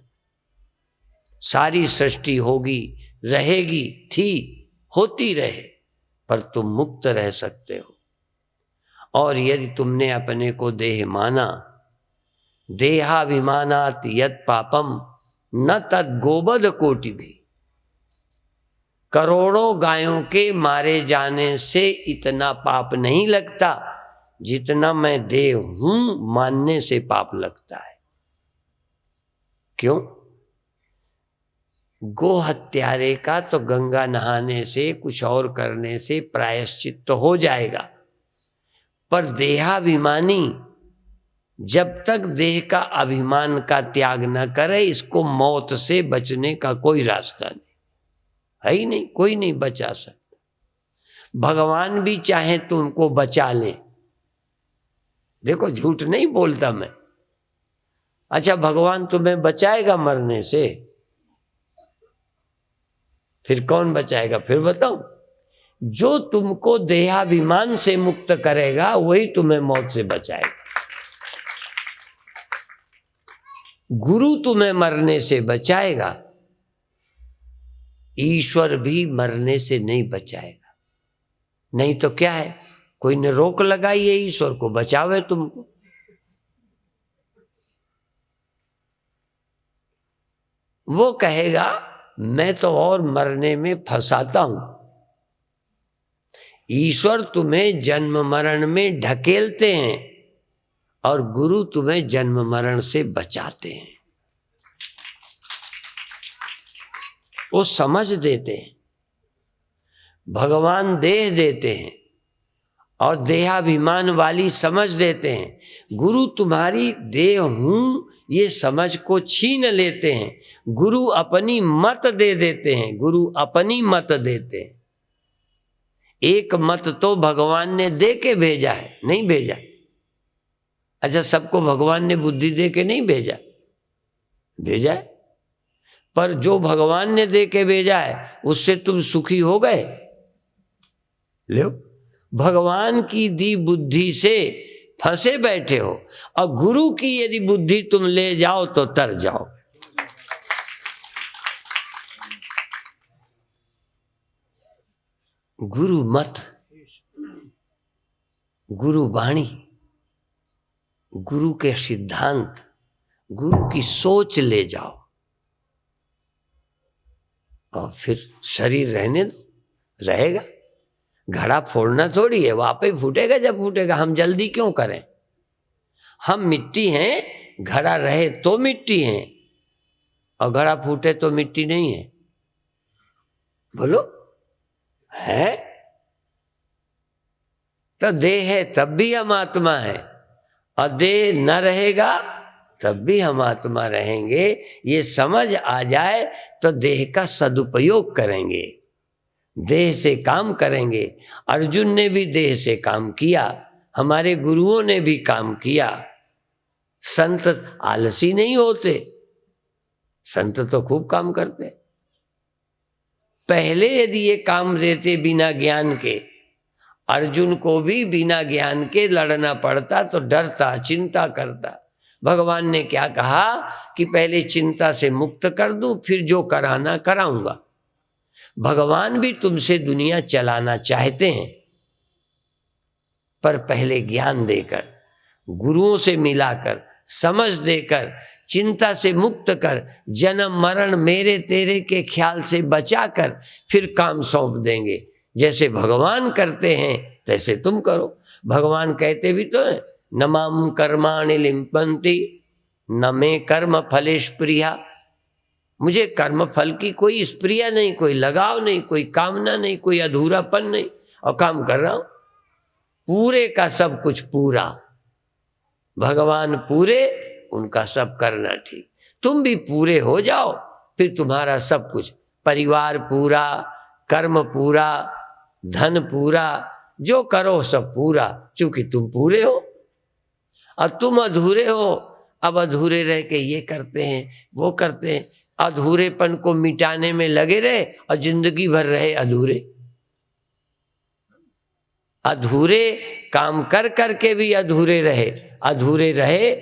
Speaker 1: सारी सृष्टि होगी, रहेगी, थी, होती रहे, पर तुम मुक्त रह सकते हो। और यदि तुमने अपने को देह माना, देहाभिमानात् यत् पापम न तद गोबध कोटि भी। करोड़ों गायों के मारे जाने से इतना पाप नहीं लगता जितना मैं देह हूं मानने से पाप लगता है। क्यों? गो हत्यारे का तो गंगा नहाने से, कुछ और करने से प्रायश्चित तो हो जाएगा, पर देहाभिमानी जब तक देह का अभिमान का त्याग न करे, इसको मौत से बचने का कोई रास्ता नहीं है ही नहीं। कोई नहीं बचा सकता। भगवान भी चाहे तो उनको बचा ले। देखो, झूठ नहीं बोलता मैं। अच्छा, भगवान तुम्हें बचाएगा मरने से? फिर कौन बचाएगा? फिर बताओ। जो तुमको देहाभिमान से मुक्त करेगा वही तुम्हें मौत से बचाएगा। गुरु तुम्हें मरने से बचाएगा, ईश्वर भी मरने से नहीं बचाएगा। नहीं तो क्या है, कोई ने रोक लगाई है ईश्वर को बचावे तुमको। वो कहेगा मैं तो और मरने में फंसाता हूं। ईश्वर तुम्हें जन्म मरण में ढकेलते हैं और गुरु तुम्हें जन्म मरण से बचाते हैं। वो समझ देते हैं। भगवान देह देते हैं और देहाभिमान वाली समझ देते हैं। गुरु तुम्हारी देह हूं ये समझ को छीन लेते हैं। गुरु अपनी मत दे देते हैं। गुरु अपनी मत देते हैं। एक मत तो भगवान ने दे के भेजा है, नहीं भेजा? अच्छा, सबको भगवान ने बुद्धि दे के नहीं भेजा, भेजा है। पर जो भगवान ने दे के भेजा है उससे तुम सुखी हो गए? लो, भगवान की दी बुद्धि से फंसे बैठे हो, और गुरु की यदि बुद्धि तुम ले जाओ तो तर जाओ। गुरु मत, गुरु वाणी, गुरु के सिद्धांत, गुरु की सोच ले जाओ, और फिर शरीर रहने दो, रहेगा। घड़ा फोड़ना थोड़ी है, वो आपे ही फूटेगा जब फूटेगा। हम जल्दी क्यों करें? हम मिट्टी हैं, घड़ा रहे तो मिट्टी हैं, और घड़ा फूटे तो मिट्टी नहीं है। बोलो, है तो देह है तब भी हम आत्मा है, और देह न रहेगा तब भी हम आत्मा रहेंगे। ये समझ आ जाए तो देह का सदुपयोग करेंगे, देह से काम करेंगे। अर्जुन ने भी देह से काम किया, हमारे गुरुओं ने भी काम किया। संत आलसी नहीं होते, संत तो खूब काम करते। पहले यदि ये काम देते बिना ज्ञान के, अर्जुन को भी बिना ज्ञान के लड़ना पड़ता तो डरता, चिंता करता। भगवान ने क्या कहा कि पहले चिंता से मुक्त कर दूं, फिर जो कराना कराऊंगा। भगवान भी तुमसे दुनिया चलाना चाहते हैं, पर पहले ज्ञान देकर, गुरुओं से मिलाकर, समझ देकर, चिंता से मुक्त कर, जन्म मरण मेरे तेरे के ख्याल से बचाकर फिर काम सौंप देंगे। जैसे भगवान करते हैं तैसे तुम करो। भगवान कहते भी तो है, न माम कर्माणि लिम्पन्ति न मे कर्म फलेश प्रिया। मुझे कर्म फल की कोई स्प्रिया नहीं, कोई लगाव नहीं, कोई कामना नहीं, कोई अधूरापन नहीं, और काम कर रहा हूं। पूरे का सब कुछ पूरा, भगवान पूरे, उनका सब करना ठीक। तुम भी पूरे हो जाओ, फिर तुम्हारा सब कुछ, परिवार पूरा, कर्म पूरा, धन पूरा, जो करो सब पूरा, क्योंकि तुम पूरे हो। और तुम अधूरे हो, अब अधूरे रह के ये करते हैं वो करते हैं, अधूरेपन को मिटाने में लगे रहे और जिंदगी भर रहे अधूरे। अधूरे काम कर करके भी अधूरे रहे, अधूरे रहे,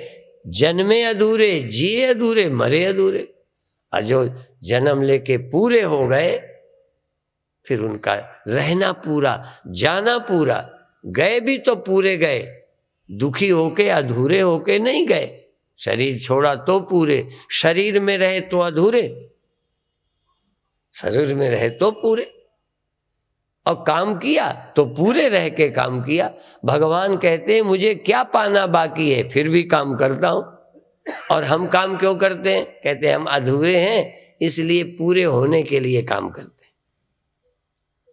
Speaker 1: जन्मे अधूरे, जिए अधूरे, मरे अधूरे। और जो जन्म लेके पूरे हो गए, फिर उनका रहना पूरा, जाना पूरा। गए भी तो पूरे गए, दुखी होके अधूरे होके नहीं गए। शरीर छोड़ा तो पूरे, शरीर में रहे तो अधूरे, शरीर में रहे तो पूरे, और काम किया तो पूरे रह के काम किया। भगवान कहते हैं मुझे क्या पाना बाकी है, फिर भी काम करता हूं। और हम काम क्यों करते हैं? कहते हैं हम अधूरे हैं, इसलिए पूरे होने के लिए काम करते हैं।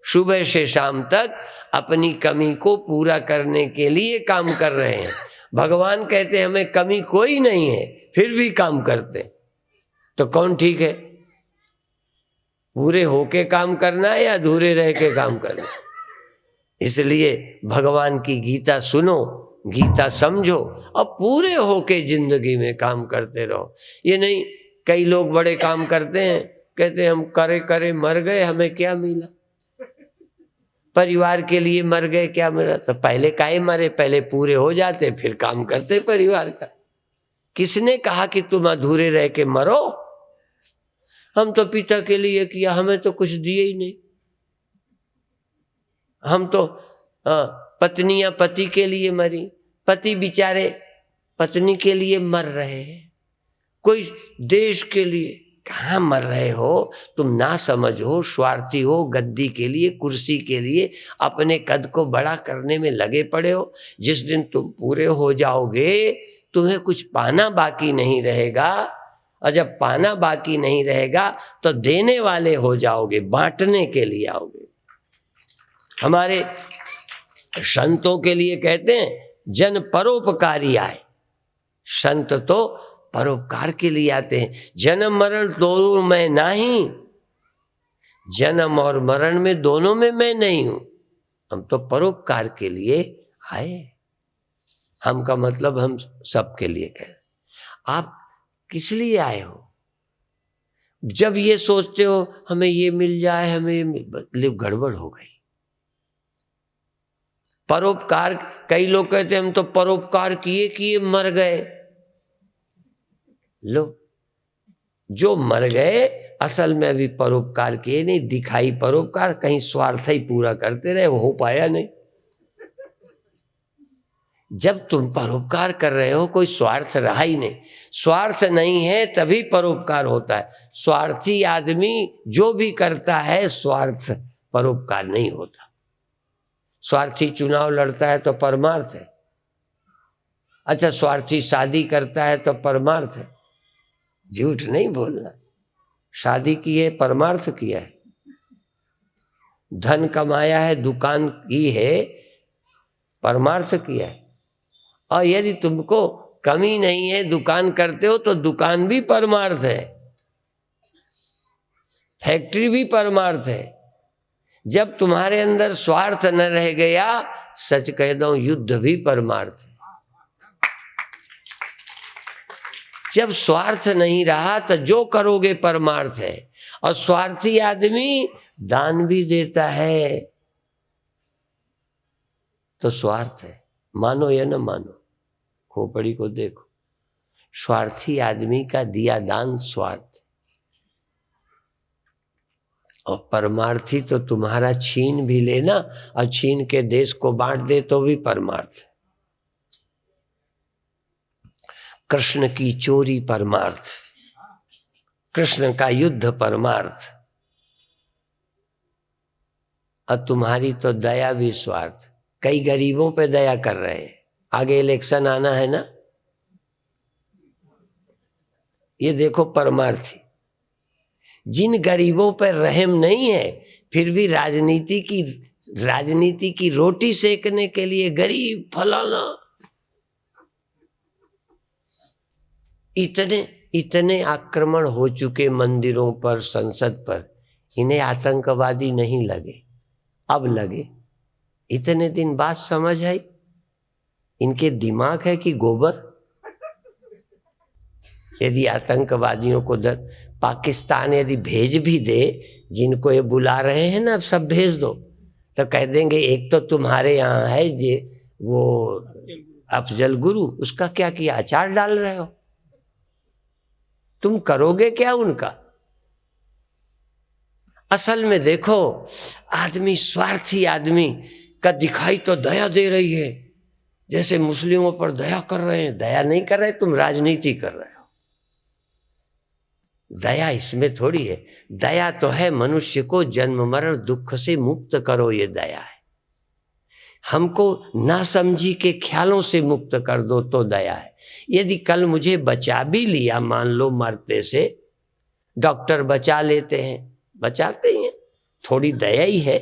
Speaker 1: सुबह से शाम तक अपनी कमी को पूरा करने के लिए काम कर रहे हैं। भगवान कहते हैं हमें कमी कोई नहीं है, फिर भी काम करते। तो कौन ठीक है, पूरे होके काम करना है या अधूरे रह के काम करना? इसलिए भगवान की गीता सुनो, गीता समझो, और पूरे होके जिंदगी में काम करते रहो। ये नहीं, कई लोग बड़े काम करते हैं, कहते हैं हम करे करे मर गए, हमें क्या मिला? परिवार के लिए मर गए, क्या मिला? तो पहले काहे मरे? पहले पूरे हो जाते, फिर काम करते परिवार का। किसने कहा कि तुम अधूरे रह के मरो? हम तो पिता के लिए किया, हमें तो कुछ दिए ही नहीं। हम तो पत्नियां पति के लिए मरी, पति बेचारे पत्नी के लिए मर रहे हैं, कोई देश के लिए। कहाँ मर रहे हो तुम? ना समझ हो, स्वार्थी हो, गद्दी के लिए, कुर्सी के लिए अपने कद को बड़ा करने में लगे पड़े हो। जिस दिन तुम पूरे हो जाओगे, तुम्हें कुछ पाना बाकी नहीं रहेगा, और जब पाना बाकी नहीं रहेगा तो देने वाले हो जाओगे, बांटने के लिए आओगे। हमारे संतों के लिए कहते हैं जन परोपकारी आए। संत तो परोपकार के लिए आते हैं। जन्म मरण दोनों में नहीं, जन्म और मरण में दोनों में मैं नहीं हूं। हम तो परोपकार के लिए आए। हम का मतलब हम सबके लिए कह रहे। आप किस लिए आए हो? जब ये सोचते हो हमें ये मिल जाए, हमें ये गड़बड़ हो गई। परोपकार, कई लोग कहते हैं हम तो परोपकार किए किए मर गए। लो, जो मर गए असल में अभी परोपकार किए नहीं, दिखाई परोपकार, कहीं स्वार्थ ही पूरा करते रहे, वो हो पाया नहीं। जब तुम परोपकार कर रहे हो कोई स्वार्थ रहा ही नहीं, स्वार्थ नहीं है तभी परोपकार होता है। स्वार्थी आदमी जो भी करता है स्वार्थ, परोपकार नहीं होता। स्वार्थी चुनाव लड़ता है तो परमार्थ है। अच्छा, स्वार्थी शादी करता है तो परमार्थ है। झूठ नहीं बोलना, शादी की है, परमार्थ किया है। धन कमाया है, दुकान की है, परमार्थ किया है। और यदि तुमको कमी नहीं है, दुकान करते हो तो दुकान भी परमार्थ है, फैक्ट्री भी परमार्थ है। जब तुम्हारे अंदर स्वार्थ न रह गया, सच कह दो युद्ध भी परमार्थ है। जब स्वार्थ नहीं रहा तो जो करोगे परमार्थ है। और स्वार्थी आदमी दान भी देता है तो स्वार्थ है, मानो या न मानो। खोपड़ी को देखो, स्वार्थी आदमी का दिया दान स्वार्थ, और परमार्थी तो तुम्हारा छीन भी लेना और छीन के देश को बांट दे तो भी परमार्थ है। कृष्ण की चोरी परमार्थ, कृष्ण का युद्ध परमार्थ, और तुम्हारी तो दया भी स्वार्थ। कई गरीबों पे दया कर रहे हैं, आगे इलेक्शन आना है ना, ये देखो परमार्थी। जिन गरीबों पर रहम नहीं है फिर भी राजनीति की रोटी सेकने के लिए गरीब फलाना, इतने आक्रमण हो चुके मंदिरों पर, संसद पर, इन्हें आतंकवादी नहीं लगे, अब लगे। इतने दिन बाद समझ आई इनके दिमाग है कि गोबर। यदि आतंकवादियों को पाकिस्तान यदि भेज भी दे, जिनको ये बुला रहे हैं ना, अब सब भेज दो, तो कह देंगे एक तो तुम्हारे यहाँ है जे वो अफजल गुरु, उसका क्या किया, अचार डाल रहे हो, तुम करोगे क्या उनका। असल में देखो, आदमी स्वार्थी आदमी का दिखाई तो दया दे रही है, जैसे मुस्लिमों पर दया कर रहे हैं। दया नहीं कर रहे, तुम राजनीति कर रहे हो। दया इसमें थोड़ी है। दया तो है मनुष्य को जन्म मरण दुख से मुक्त करो, ये दया है। हमको नासमझी के ख्यालों से मुक्त कर दो तो दया है। यदि कल मुझे बचा भी लिया, मान लो मरते से, डॉक्टर बचा लेते हैं, बचाते हैं, थोड़ी दया ही है।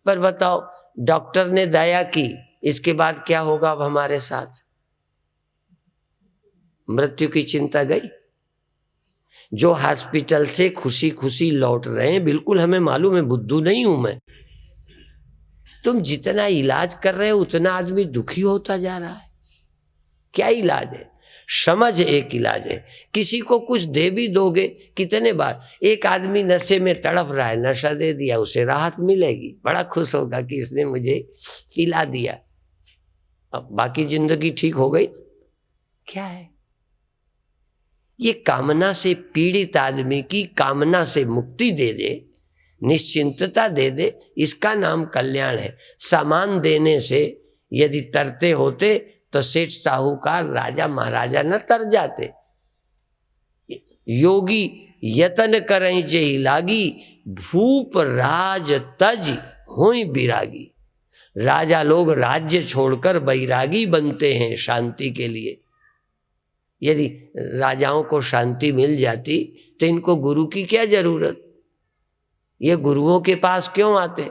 Speaker 1: पर बताओ, डॉक्टर ने दया की, इसके बाद क्या होगा अब हमारे साथ? मृत्यु की चिंता गई। जो हॉस्पिटल से खुशी खुशी लौट रहे हैं, बिल्कुल हमें मालूम है, बुद्धू नहीं हूं मैं, तुम जितना इलाज कर रहे हो उतना आदमी दुखी होता जा रहा है। क्या इलाज है? समझ एक इलाज है। किसी को कुछ दे भी दोगे, कितने बार एक आदमी नशे में तड़प रहा है, नशा दे दिया, उसे राहत मिलेगी, बड़ा खुश होगा कि इसने मुझे पिला दिया, अब बाकी जिंदगी ठीक हो गई। क्या है ये? कामना से पीड़ित आदमी की कामना से मुक्ति दे दे, निश्चिंतता दे दे, इसका नाम कल्याण है। सामान देने से यदि तरते होते तो सेठ साहूकार राजा महाराजा न तर जाते। योगी यतन करहि जेहि लागी, भूप राज तज हुई बिरागी। राजा लोग राज्य छोड़कर बैरागी बनते हैं शांति के लिए। यदि राजाओं को शांति मिल जाती तो इनको गुरु की क्या जरूरत? ये गुरुओं के पास क्यों आते?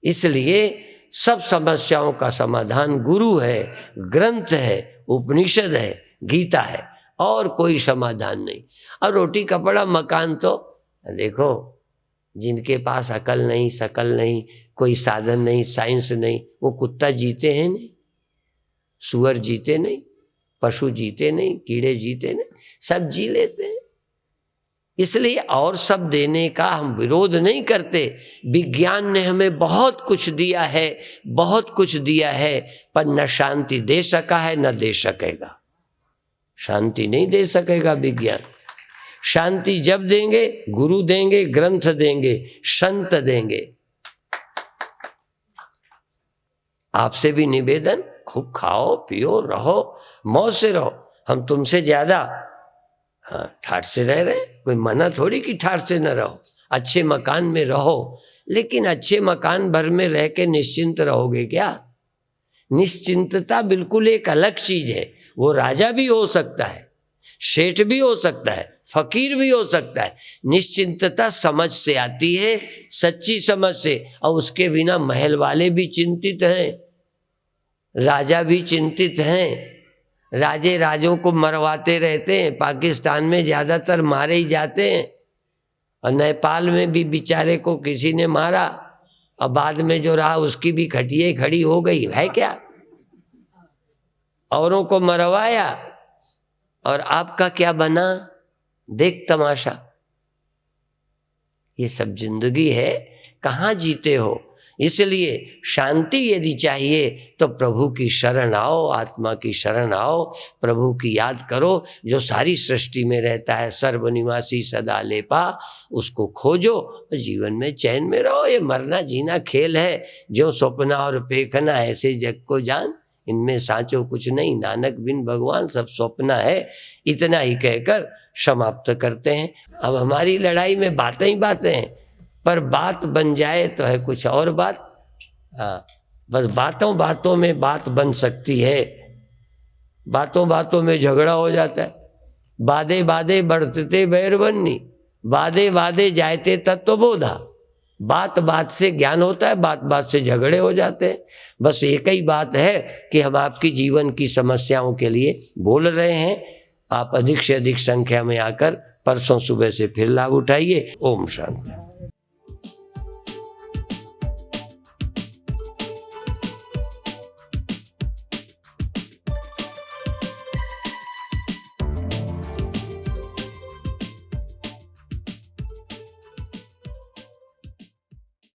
Speaker 1: इसलिए सब समस्याओं का समाधान गुरु है, ग्रंथ है, उपनिषद है, गीता है, और कोई समाधान नहीं। और रोटी कपड़ा मकान तो देखो, जिनके पास अकल नहीं, शकल नहीं, कोई साधन नहीं, साइंस नहीं, वो कुत्ता जीते हैं नहीं, सुअर जीते नहीं, पशु जीते नहीं, कीड़े जीते नहीं, सब जी लेते हैं। इसलिए और सब देने का हम विरोध नहीं करते। विज्ञान ने हमें बहुत कुछ दिया है, बहुत कुछ दिया है, पर न शांति दे सका है न दे सकेगा। शांति नहीं दे सकेगा विज्ञान। शांति जब देंगे, गुरु देंगे, ग्रंथ देंगे, संत देंगे। आपसे भी निवेदन, खूब खाओ पियो, रहो, मौज से रहो। हम तुमसे ज्यादा ठाठ से रह रहे, कोई मना थोड़ी कि ठाठ से न रहो। अच्छे मकान में रहो, लेकिन अच्छे मकान भर में रह के निश्चिंत रहोगे क्या? निश्चिंतता बिल्कुल एक अलग चीज है। वो राजा भी हो सकता है, शेठ भी हो सकता है, फकीर भी हो सकता है। निश्चिंतता समझ से आती है, सच्ची समझ से। और उसके बिना महल वाले भी चिंतित हैं, राजा भी चिंतित हैं। राजे राजों को मरवाते रहते हैं। पाकिस्तान में ज्यादातर मारे ही जाते हैं, और नेपाल में भी बेचारे को किसी ने मारा, और बाद में जो रहा उसकी भी खटिया खड़ी हो गई है। क्या औरों को मरवाया, और आपका क्या बना? देख तमाशा। ये सब जिंदगी है, कहाँ जीते हो? इसलिए शांति यदि चाहिए तो प्रभु की शरण आओ, आत्मा की शरण आओ, प्रभु की याद करो जो सारी सृष्टि में रहता है, सर्वनिवासी सदा लेपा। उसको खोजो और जीवन में चैन में रहो। ये मरना जीना खेल है, जो सपना और पेखना ऐसे जग को जान, इनमें साँचो कुछ नहीं, नानक बिन भगवान सब स्वप्न है। इतना ही कहकर समाप्त करते हैं। अब हमारी लड़ाई में बातें ही बातें हैं, पर बात बन जाए तो है कुछ और बात। बस बातों बातों में बात बन सकती है, बातों बातों में झगड़ा हो जाता है। बादे बादे बढ़ते बैर बननी, बादे बादे जायते तत्वबोधा। बात बात से ज्ञान होता है, बात बात से झगड़े हो जाते हैं। बस एक ही बात है कि हम आपकी जीवन की समस्याओं के लिए बोल रहे हैं। आप अधिक से अधिक संख्या में आकर परसों सुबह से फिर लाभ उठाइए। ओम शांति।